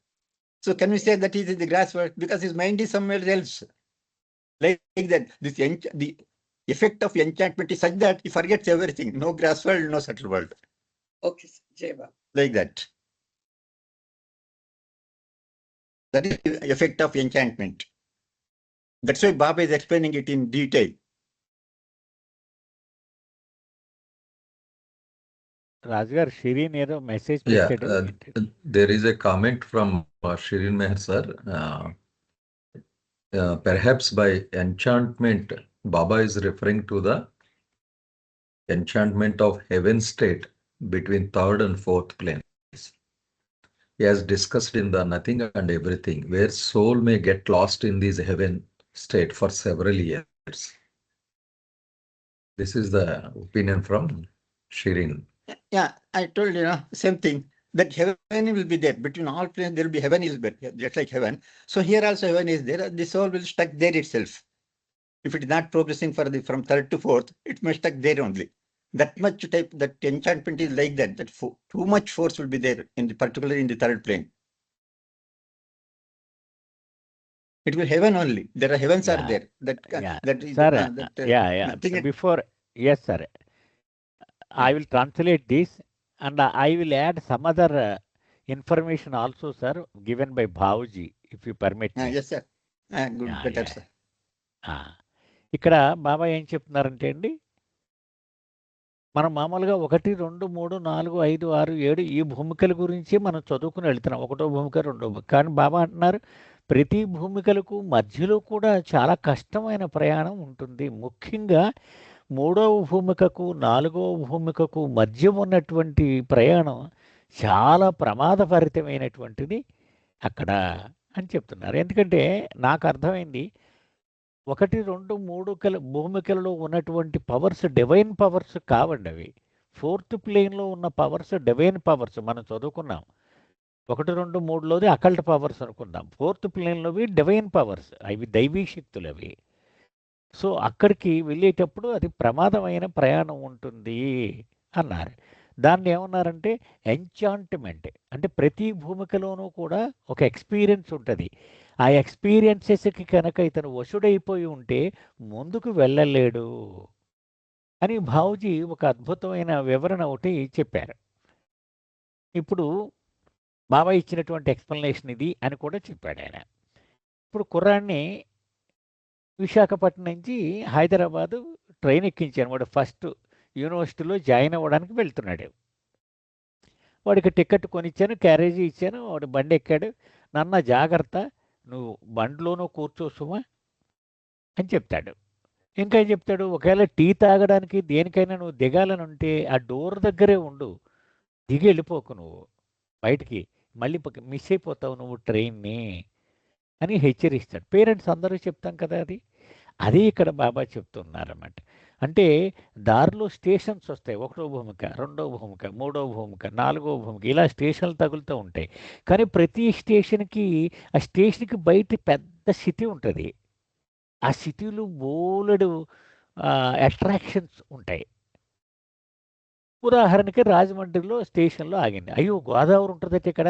So can we say that he is in the grass world? Because his mind is somewhere else. Like that, the effect of enchantment is such that he forgets everything. No grass world, no subtle world. Okay, Jai Baba. Like that. That is the effect of enchantment. That's why Baba is explaining it in detail. రాజుగారు షిరీన్ ఏదో message Yeah, పెట్టాడు. there is a comment from Shirin Meher sir. Perhaps by enchantment, Baba is referring to the enchantment of heaven state between third and fourth planes. He has discussed in the Nothing and Everything, where soul may get lost in this heaven state for several years. This is the opinion from Shirin. Yeah, I told you, same thing. That heaven will be there. Between all planes, there will be heaven is there, just like heaven. So here also heaven is there. The soul will stuck there itself. If it is not progressing from third to fourth, it may stuck there only. That much type, that enchantment is like that. That too much force will be there, particularly in the third plane. It will heaven only. There are heavens are there. Before, yes, sir. I will translate this and I will add some other information also, sir, given by Bhauji, if you permit me. Yes, sir. Good, better, sir. ఇక్కడ బాబా ఏం చెప్తున్నారంటే అండి, మనం మామూలుగా 1, 2, 3, 4, 5, 6, 7 ఈ భూమికల గురించి మనం చదువుకుని వెళ్తున్నాం. 1వ భూమిక, 2వ భూమిక. కానీ బాబా అంటున్నారు ప్రతి భూమికలకు మధ్యలో కూడా చాలా కష్టమైన ప్రయాణం ఉంటుంది. ముఖ్యంగా 3వ భూమికకు 4వ భూమికకు మధ్య ఉన్నటువంటి ప్రయాణం చాలా ప్రమాదభరితమైనటువంటిది అక్కడ అని చెప్తున్నారు. ఎందుకంటే నాకు అర్థమైంది 1, 2, 3 భూమికలలో ఉన్నటువంటి పవర్స్ డివైన్ పవర్స్ కావండి అవి. 4th ప్లేన్లో ఉన్న పవర్స్ డివైన్ పవర్స్ మనం చదువుకున్నాం. 1, 2, 3లోది అకల్ట్ పవర్స్ అనుకుందాం. 4th ప్లేన్లోవి డివైన్ పవర్స్, అవి దైవీ శక్తులు అవి. సో అక్కడికి వెళ్ళేటప్పుడు అది ప్రమాదమైన ప్రయాణం ఉంటుంది అన్నారు. దాన్ని ఏమన్నారంటే ఎంచాంట్మెంట్. అంటే ప్రతి భూమికలోనూ కూడా ఒక ఎక్స్పీరియన్స్ ఉంటుంది. ఆ ఎక్స్పీరియన్సెస్కి కనుక ఇతను వశుడైపోయి ఉంటే ముందుకు వెళ్ళలేడు అని భావుజీ ఒక అద్భుతమైన వివరణ ఒకటి చెప్పారు. ఇప్పుడు బాబా ఇచ్చినటువంటి ఎక్స్ప్లెనేషన్ ఇది అని కూడా చెప్పాడు ఆయన. ఇప్పుడు కుర్రాన్ని విశాఖపట్నం నుంచి హైదరాబాదు ట్రైన్ ఎక్కించాను. వాడు ఫస్ట్ యూనివర్సిటీలో జాయిన్ అవ్వడానికి వెళ్తున్నాడు. వాడికి టికెట్ కొనిచ్చాను, క్యారేజీ ఇచ్చాను, వాడు బండి ఎక్కాడు. నాన్న జాగ్రత్త, నువ్వు బండిలోనూ కూర్చో సుమా అని చెప్తాడు. ఇంకా ఏం చెప్తాడు, ఒకవేళ టీ తాగడానికి దేనికైనా నువ్వు దిగాలని ఉంటే ఆ డోర్ దగ్గరే ఉండు, దిగి వెళ్ళిపోకు నువ్వు బయటికి, మళ్ళీ మిస్ అయిపోతావు నువ్వు ట్రైన్ని అని హెచ్చరిస్తాడు. పేరెంట్స్ అందరూ చెప్తాం కదా అది. అదే ఇక్కడ బాబా చెప్తున్నారన్నమాట. అంటే దారిలో స్టేషన్స్ వస్తాయి. ఒకటో భూమిక, రెండో భూమిక, మూడో భూమిక, నాలుగో భూమిక, ఇలా స్టేషన్లు తగులుతూ ఉంటాయి. కానీ ప్రతి స్టేషన్కి, ఆ స్టేషన్కి బయట పెద్ద సిటీ ఉంటుంది. ఆ సిటీలో బోలెడు అట్రాక్షన్స్ ఉంటాయి. ఉదాహరణకి రాజమండ్రిలో స్టేషన్లో ఆగింది. అయ్యో గోదావరి ఉంటుందట ఇక్కడ,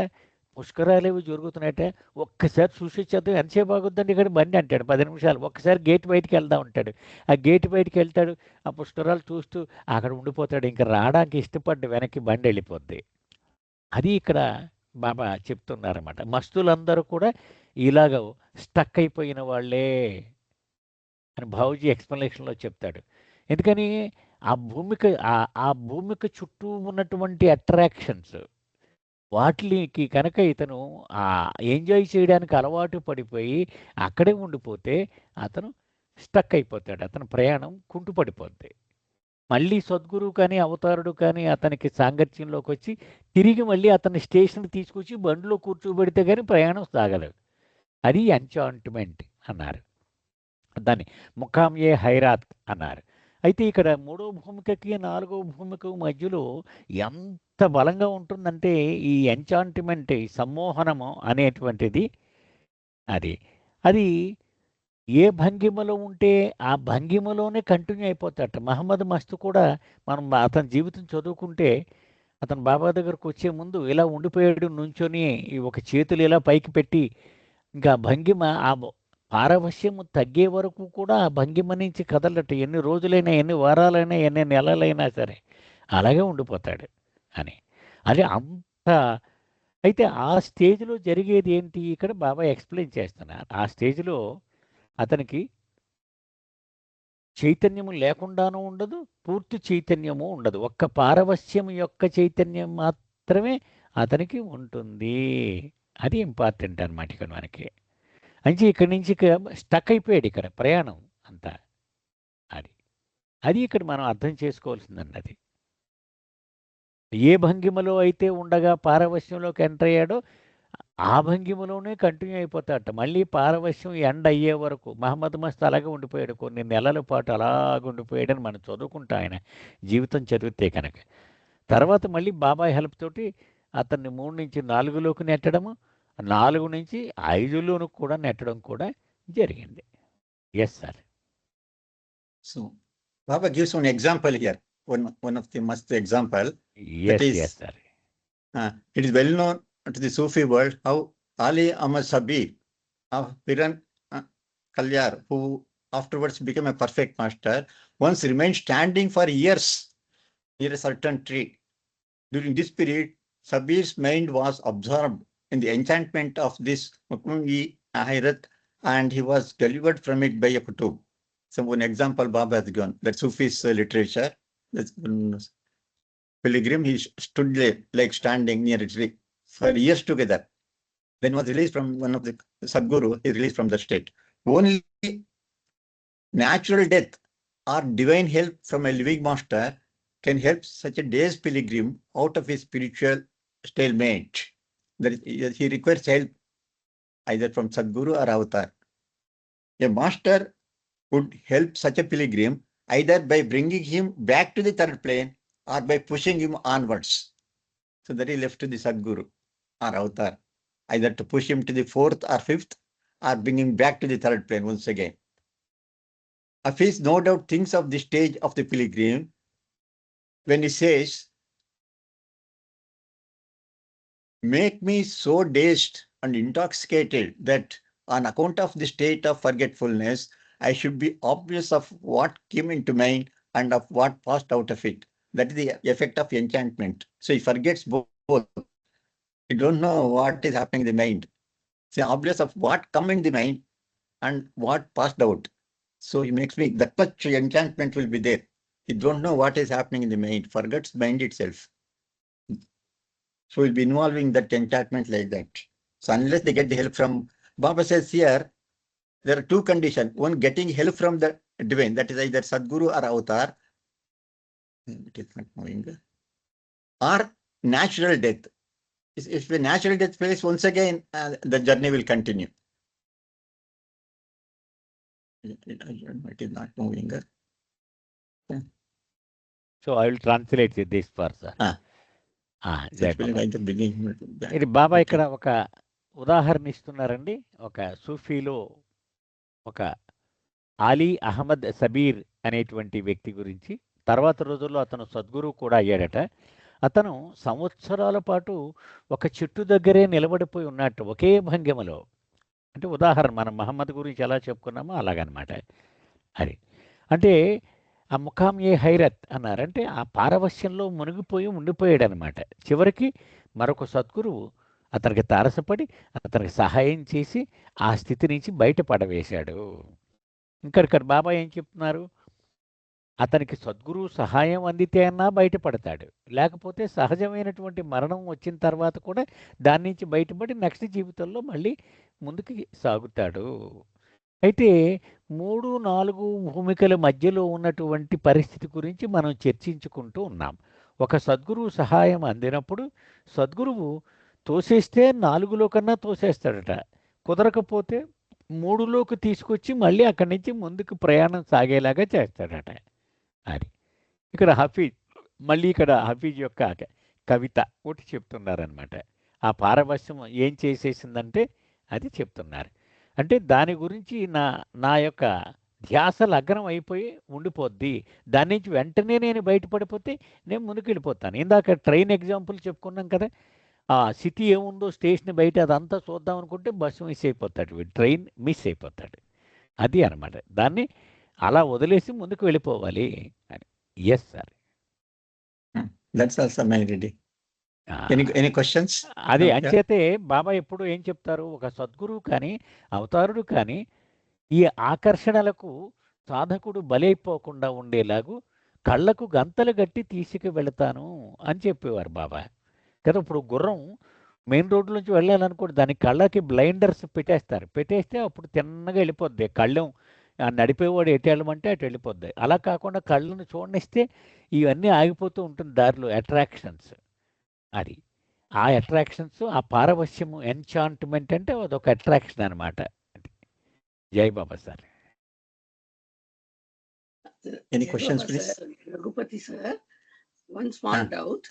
పుష్కరాలు ఏవి జరుగుతున్నాయట, ఒక్కసారి చూసి వచ్చేద్దాం, ఎంతసేపు ఆగుద్దండి ఇక్కడ బండి అంటాడు, 10 నిమిషాలు. ఒక్కసారి గేట్ బయటికి వెళ్దాం అంటాడు. ఆ గేట్ బయటికి వెళ్తాడు, ఆ పుష్కరాలు చూస్తూ అక్కడ ఉండిపోతాడు. ఇంకా రావడానికి ఇష్టపడి వెనక్కి బండి వెళ్ళిపోద్ది. అది ఇక్కడ బాబా చెప్తున్నారన్నమాట. మస్తులందరూ కూడా ఇలాగ స్టక్ అయిపోయిన వాళ్ళే అని బాబూజీ ఎక్స్ప్లెనేషన్లో చెప్తాడు. ఎందుకని ఆ భూమికి చుట్టూ ఉన్నటువంటి అట్రాక్షన్స్, వాటికి కనుక ఇతను ఎంజాయ్ చేయడానికి అలవాటు పడిపోయి అక్కడే ఉండిపోతే అతను స్టక్ అయిపోతాడు. అతని ప్రయాణం కుంటుపడిపోద్ది. మళ్ళీ సద్గురువు కానీ అవతారుడు కానీ అతనికి సాంగత్యంలోకి వచ్చి తిరిగి మళ్ళీ అతని స్టేషన్కి తీసుకొచ్చి బండిలో కూర్చోబెడితే కానీ ప్రయాణం సాగలేదు. అది ఎంచాంట్మెంట్ అన్నారు. దాన్ని ముఖాంయే హైరాత్ అన్నారు. అయితే ఇక్కడ 3వ భూమికకి 4వ భూమిక మధ్యలో ఎంత బలంగా ఉంటుందంటే ఈ ఎంచాంట్మెంట్, ఈ సమ్మోహనము అనేటువంటిది అది ఏ భంగిమలో ఉంటే ఆ భంగిమలోనే కంటిన్యూ అయిపోతాడట. మహమ్మద్ మస్తు కూడా మనం అతని జీవితం చదువుకుంటే, అతను బాబా దగ్గరకు వచ్చే ముందు ఇలా ఉండిపోయాడు నుంచొని, ఈ ఒక చేతులు ఇలా పైకి పెట్టి, ఇంకా భంగిమ పారవశ్యము తగ్గే వరకు కూడా ఆ భంగిమ నుంచి కదలట. ఎన్ని రోజులైనా, ఎన్ని వారాలైనా, ఎన్ని నెలలైనా సరే అలాగే ఉండిపోతాడు అని. అది అంత. అయితే ఆ స్టేజ్లో జరిగేది ఏంటి ఇక్కడ బాబా ఎక్స్ప్లెయిన్ చేస్తున్నారు. ఆ స్టేజ్లో అతనికి చైతన్యము లేకుండానూ ఉండదు, పూర్తి చైతన్యము ఉండదు. ఒక్క పారవశ్యం యొక్క చైతన్యం మాత్రమే అతనికి ఉంటుంది. అది ఇంపార్టెంట్ అన్నమాట ఇక్కడ మనకి. అంటే ఇక్కడి నుంచి స్టక్ అయిపోయాడు ఇక్కడ ప్రయాణం అంతా. అది ఇక్కడ మనం అర్థం చేసుకోవాల్సిందన్నది. ఏ భంగిమలో అయితే ఉండగా పారవశ్యంలోకి ఎంటర్ అయ్యాడో ఆ భంగిమలోనే కంటిన్యూ అయిపోతాడట. మళ్ళీ పారవశ్యం ఎండ్ అయ్యే వరకు మహమ్మద్ మస్త్ అలాగే ఉండిపోయాడు. కొన్ని నెలల పాటు అలాగ ఉండిపోయాడని మనం చదువుకుంటాం ఆయన జీవితం చదివితే కనుక. తర్వాత మళ్ళీ బాబాయ్ హెల్ప్ తోటి అతన్ని 3 నుంచి 4లోకి నెట్టడము, 4 నుంచి 5లోకి కూడా నెట్టడం కూడా జరిగింది. Yes sir. So Baba gives one example here, one of the must example. Yes sir. It is well known to the Sufi world how Ali Ahmad Sabir of Piran Kalyar, who afterwards became a perfect master, once remained standing for years near a certain tree. During this period, Sabir's mind was absorbed in the enchantment of this Mukmungi Ahirat, and he was delivered from it by a kutub. So one example Baba has given, that Sufi's literature, this pilgrim, he stood like standing near a tree for years together. Then was released from one of the Sadguru, he released from the state. Only natural death or divine help from a living master can help such a day's pilgrim out of his spiritual stalemate. That he requires help either from Sadguru or Avatar. A master would help such a pilgrim either by bringing him back to the third plane or by pushing him onwards. So that he left to the Sadguru or Avatar, either to push him to the 4th or 5th or bring him back to the third plane once again. Hafiz no doubt thinks of the stage of the pilgrim when he says, "Make me so dazed and intoxicated that on account of the state of forgetfulness, I should be oblivious of what came into mind and of what passed out of it." That is the effect of enchantment. So he forgets both. He don't know what is happening in the mind. So oblivious of what come in the mind and what passed out. So he makes me, that much enchantment will be there. He don't know what is happening in the mind, forgets mind itself. So we'll be involving that enchantment like that. So unless they get the help from, Baba says here, there are two conditions. One, getting help from the divine, that is either Sadguru or Avatar. It is not moving. Or natural death. If the natural death fails, once again, the journey will continue. It is not moving. So I will translate this for sir. జై బాబా. ఇది బాబా ఇక్కడ ఒక ఉదాహరణ ఇస్తున్నారండి. ఒక సూఫీలో ఒక అలీ అహ్మద్ సబీర్ అనేటువంటి వ్యక్తి గురించి. తర్వాత రోజుల్లో అతను సద్గురువు కూడా అయ్యాడట. అతను సంవత్సరాల పాటు ఒక చెట్టు దగ్గరే నిలబడిపోయి ఉన్నట్టు ఒకే భంగిమలో. అంటే ఉదాహరణ మనం మహమ్మద్ గురించి ఎలా చెప్పుకున్నామో అలాగనమాట. అది అంటే ఆ ముఖాం ఏ హైరత్ అన్నారంటే ఆ పారవశ్యంలో మునిగిపోయి ఉండిపోయాడు అనమాట. చివరికి మరొక సద్గురువు అతనికి తారసపడి అతనికి సహాయం చేసి ఆ స్థితి నుంచి బయటపడవేశాడు. ఇక్కడ బాబా ఏం చెప్తున్నారు, అతనికి సద్గురువు సహాయం అందితే అన్నా బయటపడతాడు, లేకపోతే సహజమైనటువంటి మరణం వచ్చిన తర్వాత కూడా దాని నుంచి బయటపడి నెక్స్ట్ జీవితంలో మళ్ళీ ముందుకు సాగుతాడు. అయితే 3-4 భూమికల మధ్యలో ఉన్నటువంటి పరిస్థితి గురించి మనం చర్చించుకుంటూ ఉన్నాం. ఒక సద్గురువు సహాయం అందినప్పుడు సద్గురువు తోసేస్తే 4లో కన్నా తోసేస్తాడట, కుదరకపోతే 3లోకి తీసుకొచ్చి మళ్ళీ అక్కడి నుంచి ముందుకు ప్రయాణం సాగేలాగా చేస్తాడట. అది ఇక్కడ హఫీజ్ యొక్క కవిత ఒకటి చెప్తున్నారనమాట. ఆ పారవశ్యం ఏం చేసేసిందంటే అది చెప్తున్నారు. అంటే దాని గురించి నా యొక్క ధ్యాస లగ్నం అయిపోయి ఉండిపోద్ది. దాని నుంచి వెంటనే నేను బయటపడిపోతే నేను ముందుకు వెళ్ళిపోతాను. ఇందాక ట్రైన్ ఎగ్జాంపుల్ చెప్పుకున్నాం కదా, ఆ సిటీ ఏముందో స్టేషన్ బయట అదంతా చూద్దాం అనుకుంటే బస్సు మిస్ అయిపోతాడు, ట్రైన్ మిస్ అయిపోతాడు. అది అనమాట. దాన్ని అలా వదిలేసి ముందుకు వెళ్ళిపోవాలి అని. Yes sir. That's also my reading. Any questions? అదే అంచేతే బాబా ఎప్పుడు ఏం చెప్తారు, ఒక సద్గురువు కానీ అవతారుడు కానీ ఈ ఆకర్షణలకు సాధకుడు బలైపోకుండా ఉండేలాగు కళ్ళకు గంతలు గట్టి తీసుకు వెళతాను అని చెప్పేవారు బాబా కదా. ఇప్పుడు గుర్రం మెయిన్ రోడ్డు నుంచి వెళ్ళాలనుకోండి, దాని కళ్ళకి బ్లైండర్స్ పెట్టేస్తే అప్పుడు తిన్నగా వెళ్ళిపోద్ది. కళ్ళం నడిపేవాడు ఎటు వెళ్ళమంటే అటు వెళ్ళిపోద్ది. అలా కాకుండా కళ్ళను చూడనిస్తే ఇవన్నీ ఆగిపోతూ ఉంటుంది దారిలో, అట్రాక్షన్స్. అది ఆ అట్రాక్షన్స్, ఆ పారవశ్యము, ఎన్చాంట్మెంట్ అంటే అదొక అట్రాక్షన్ అనమాట. జై Baba sir. Any questions, please? Raghupati sir, one small doubt.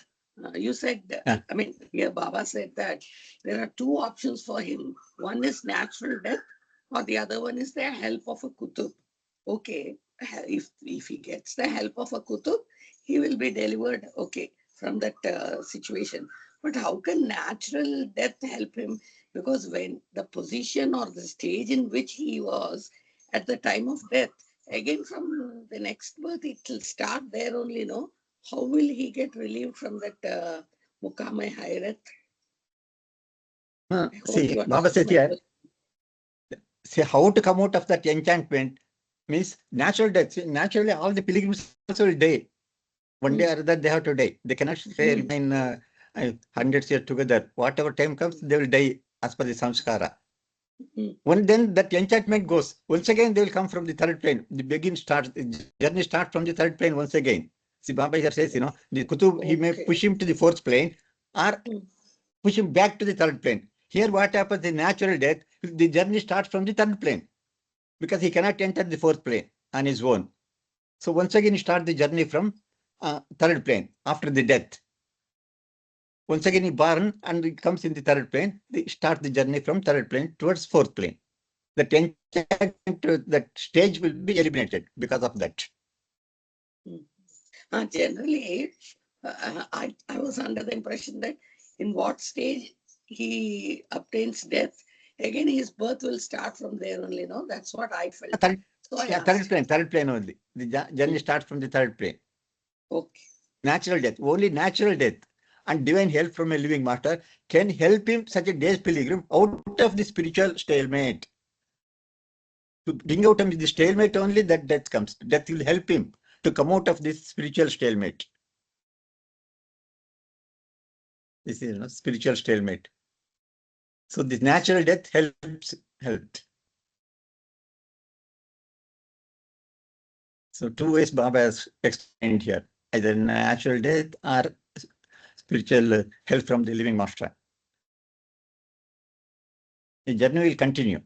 You said, I mean, here Baba said that there are two options for him. One is natural death, or the other one is the help of a kutub. Okay, if he gets the help of a kutub, he will be delivered, okay, from that situation. But how can natural death help him? Because when the position or the stage in which he was at the time of death, again from the next birth, it will start there only, no? How will he get relieved from that Mukame Hayrat? See, Baba says here, see how to come out of that enchantment means natural death. See, naturally, all the pilgrims also will die. One day or other, they have to die. They cannot stay in hundreds years together. Whatever time comes, they will die as per the samskara. Then that enchantment goes. Once again, they will come from the third plane. The journey starts from the third plane once again. See, Baba here says, the Kutub, he may push him to the fourth plane or push him back to the third plane. Here, what happens in natural death, the journey starts from the third plane because he cannot enter the fourth plane on his own. So once again, he starts the journey from third plane after the death. Once again, he born and he comes in the third plane. They start the journey from third plane towards fourth plane. That that stage will be eliminated because of that. Generally, I was under the impression that in what stage he obtains death, again his birth will start from there only, no? That's what I felt. Third plane only. The journey starts from the third plane. Okay. Natural death, only natural death and divine help from a living master can help him, such a day's pilgrim, out of the spiritual stalemate. To bring out of the stalemate only, that death comes. Death will help him to come out of this spiritual stalemate. This is spiritual stalemate. So this natural death helped. So 2 ways Baba has explained here, either natural death or spiritual help from the living master. The journey will continue.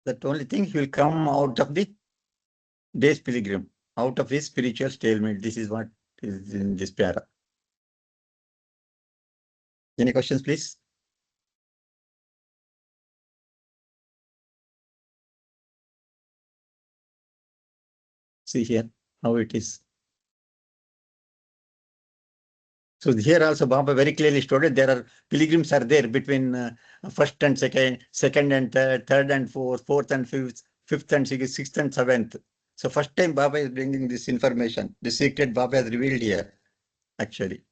That only thing he will come out of the day's pilgrim, out of his spiritual stalemate. This is what is in this para. Any questions, please? See here how it is. So here also Baba very clearly stated there are pilgrims are there between first and second and third and fourth and fifth and sixth and seventh. So first time Baba is bringing this information. The secret Baba has revealed here, actually.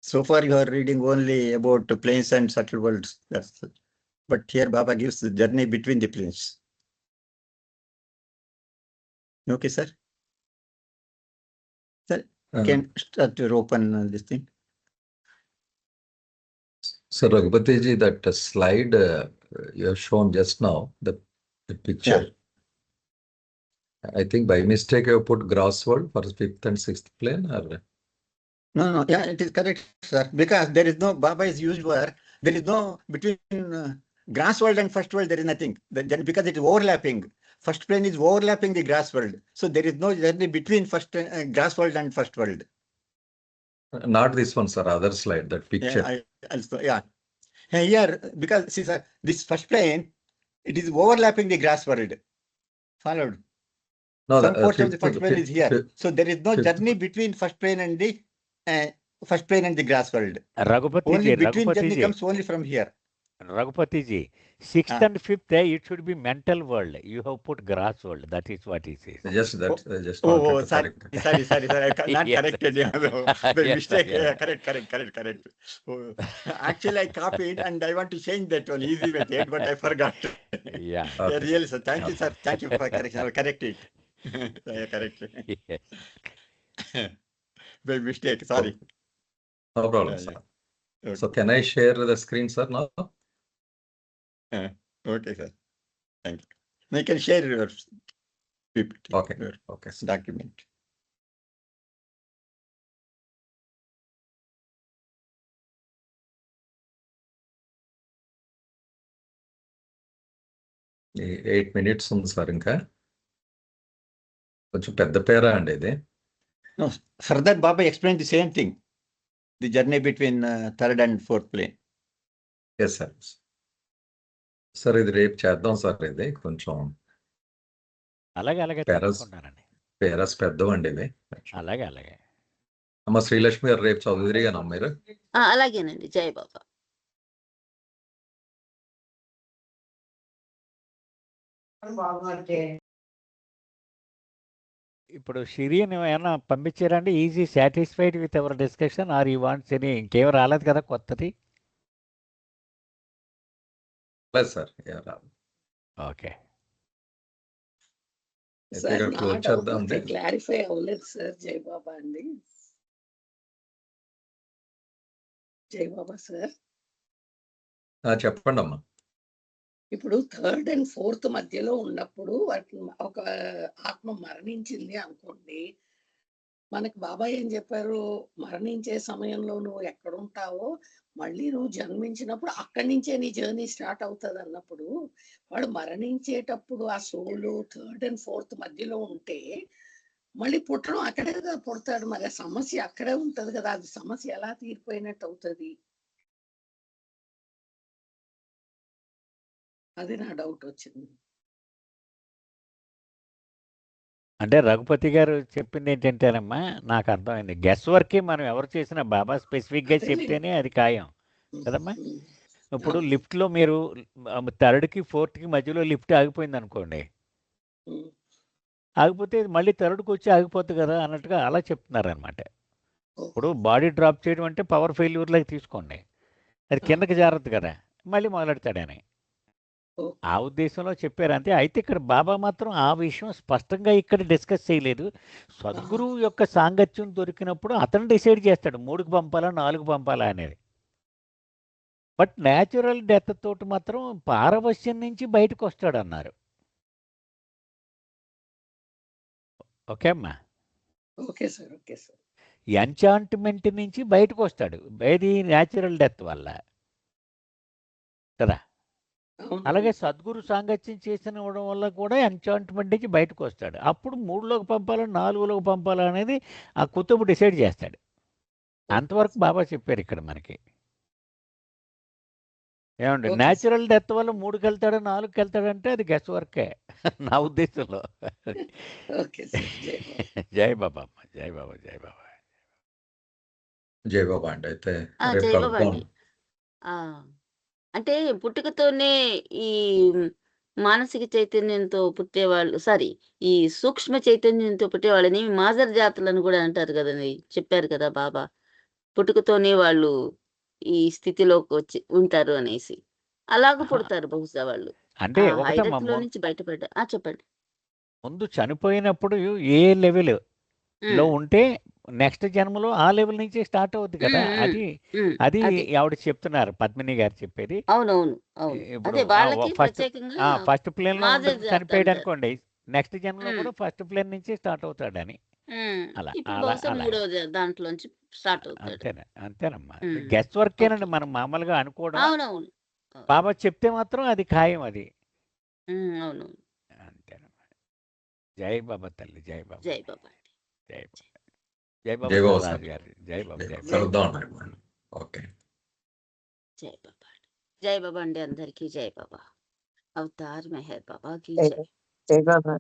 So far you are reading only about the planes and subtle worlds. But here Baba gives the journey between the planes. Okay, sir? Sir, can start to open this thing. So Raghupati ji, that slide you have shown just now, the picture. I think by mistake you have put gross world for fifth and sixth plane, or No, yeah, it is correct, sir. Because there is no Baba is used where there is no between grass world and first world. There is nothing. Then because it is overlapping. First plane is overlapping the grass world, so there is no journey between first grass world and first world. not this one, sir. Other slide, that picture. Yeah. Here, because see, sir, this first plane, it is overlapping the grass world. Followed. No, Some portion of the first plane is here, so there is no fifth. journey between first plane and the grass world. Raghupati Only ji, between Raghupati journey ji, comes only from here. Raghupati ji, sixth and fifth, it should be mental world. You have put grass world. That is what he says. Just that. Just Oh, wanted to sorry. correct. Not Yes. corrected. Yeah, by Yes, mistake. yeah. Correct. Oh, actually, I copied and I want to change that one easy method, but I forgot. Yeah. Yeah, Okay. really, sir. Thank you, sir. Thank you for correction. I will correct it. Yeah, correct. Yes. By mistake. Sorry. No problem, Yeah, sir. Okay. So can I share the screen, sir, now? Okay, sir. Thank you. Now you can share your PPT, Okay. your Okay. document. 8 minutes ఉంది sir ఇంకా కొంచెం పెద్ద పేరా అండి ఇది. No, further Baba explained the same thing. The journey between third and fourth plane. Yes sir. Sir ఇది రేపు చేద్దాం sir. ఇది కొంచెం అలాగే Paras. తప్పకుండానండి. పేరాస్ పెద్దవండి ఇవి. అలాగే అమ్మ శ్రీలక్ష్మి గారు రేపు చదువుదిరిగానా మీరు? అలాగేనండి. జై బాబా. ఇప్పుడు షిరియన్ ఏమైనా పంపించారండి? Easy satisfied with our discussion or you wants any? ఇంకేం రాలేదు కదా కొత్తది? లేదు సార్. ఓకే. సార్ నా క్లోజ్ డౌట్ చేద్దాం ఉంటే అండి. క్లారిఫై అవ్వలేదు సార్. జై బాబా అండి. జై బాబా సార్. చెప్పండి అమ్మా. ఇప్పుడు థర్డ్ అండ్ ఫోర్త్ మధ్యలో ఉన్నప్పుడు ఒక ఆత్మ మరణించింది అనుకోండి. మనకి బాబా ఏం చెప్పారు? మరణించే సమయంలో నువ్వు ఎక్కడ ఉంటావో మళ్ళీ నువ్వు జన్మించినప్పుడు అక్కడి నుంచే నీ జర్నీ స్టార్ట్ అవుతుంది అన్నప్పుడు, వాడు మరణించేటప్పుడు ఆ సోలు థర్డ్ అండ్ ఫోర్త్ మధ్యలో ఉంటే మళ్ళీ పుట్టడం అక్కడే కదా పుడతాడు. మరి ఆ సమస్య అక్కడే ఉంటది కదా. అది సమస్య ఎలా తీరిపోయినట్టు అవుతుంది? అది నా డౌట్ వచ్చింది. అంటే రఘుపతి గారు చెప్పింది ఏంటంటేనమ్మా, నాకు అర్థమైంది. గెస్ వర్క్కి మనం ఎవరు చేసినా బాబా స్పెసిఫిక్గా చెప్తేనే అది ఖాయం కదమ్మా. ఇప్పుడు లిఫ్ట్లో మీరు థర్డ్కి ఫోర్త్కి మధ్యలో లిఫ్ట్ ఆగిపోయింది అనుకోండి, ఆగిపోతే మళ్ళీ థర్డ్కి వచ్చి ఆగిపోతుంది కదా అన్నట్టుగా అలా చెప్తున్నారనమాట. ఇప్పుడు బాడీ డ్రాప్ చేయడం అంటే పవర్ ఫెయిల్యూర్లోకి తీసుకోండి, అది కిందకి జారద్దు కదా, మళ్ళీ మొదలెడతాడని. ఓకే. ఆ ఉద్దేశంలో చెప్పారు అంతే. అయితే ఇక్కడ బాబా మాత్రం ఆ విషయం స్పష్టంగా ఇక్కడ డిస్కస్ చేయలేదు. సద్గురువు యొక్క సాంగత్యం దొరికినప్పుడు అతను డిసైడ్ చేస్తాడు 3కి పంపాలా, 4కి పంపాలా అనేది. బట్ న్యాచురల్ డెత్ తోటి మాత్రం పారవశ్యం నుంచి బయటకొస్తాడన్నారు. ఓకే అమ్మా. Okay sir. Okay sir. Enchantment నుంచి బయటకొస్తాడు. ఏది న్యాచురల్ డెత్ వల్ల. కదా! అవును. అలాగే అవును. సద్గురు సాంగత్యం చేసినవడం వల్ల కూడా ఎంచాంట్మెంట్ నుంచి బయటకొస్తాడు. అప్పుడు 3లోకి పంపాలా, 4లోకి పంపాలా అనేది ఆ కుతుబు డిసైడ్ చేస్తాడు. ఓకే అంతవరకు సార్. బాబా చెప్పారు ఇక్కడ మనకి. ఏమండి ఓకే సార్. న్యాచురల్ డెత్ వల్ల 3కెళ్తాడా, 4కెళ్తాడంటే అది గెస్ వర్కే నా ఉద్దేశంలో. Okay sir. జై బాబా. జై బాబా అమ్మ. జై బాబా. జై బాబా. జై బాబా అండి. అయితే రేపు జై బాబా కలుద్దాం. అండి. ఆ! అంటే పుట్టుకతోనే ఈ మానసిక చైతన్యంతో పుట్టేవాళ్ళు ఈ సూక్ష్మ చైతన్యంతో పుట్టేవాళ్ళని మాజర్ జాతులని కూడా అంటారు కదండీ! చెప్పారు కదా బాబా. పుట్టుకతోనే వాళ్ళు ఈ స్థితిలోకి వచ్చి ఉంటారు అనేసి. అలాగ ఆహా! పుడతారు బహుశా వాళ్ళు. అంటే ఆ ఒకటమ్మా హైరత్‌లో నుంచి చెప్పండి. ముందు చనిపోయినప్పుడు ఏ లెవెల్‌లో హ్మ్. ఉంటే నెక్స్ట్ జన్మలో ఆ లెవెల్ నుంచి స్టార్ట్ అవుద్ది కదా! హ్మ్. హ్మ్. హ్మ్. అది అదే. ఆవిడ చెప్తున్నారు పద్మిని గారు చెప్పేది. అవునవును. అవును. ఇప్పుడు అదే వాళ్ళకి ఫస్ట్ ప్రత్యేకంగా ఫస్ట్ ప్లేన్‌లో మాజర్ జాత్ అంటారు. చనిపోయాడనుకోండి. నెక్స్ట్ జన్మలో హ్మ్. కూడా ఫస్ట్ ప్లేన్ నుంచి స్టార్ట్ అవుతాడని. హ్మ్. అలా ఇప్పుడు అలా బహుశా అలాగా. మూడో దాంట్లోంచి స్టార్ట్ అవుతాడు. అంతేనమ్మా. హ్మ్. Guess okay. వర్కేనండి మనం మామూలుగా అనుకోవడం. అవునవును. అవును. బాబా చెప్తే మాత్రం అది ఖాయం అది. అవునవును. అంతేనమ్మా. జై బాబా తల్లి. జై బాబా. జై బాబా. జై బాబా. జై బాబా జై బాబా నటరాజు సార్. గారు. జై బాబా. జై బాబా. జై కలుద్దాం బాబా. అండి. ఓకే. జై బాబా. జై బాబా అండి అందరికీ జై బాబా. అవతార్ మెహర్ బాబా కీ జై జై. జై బాబా.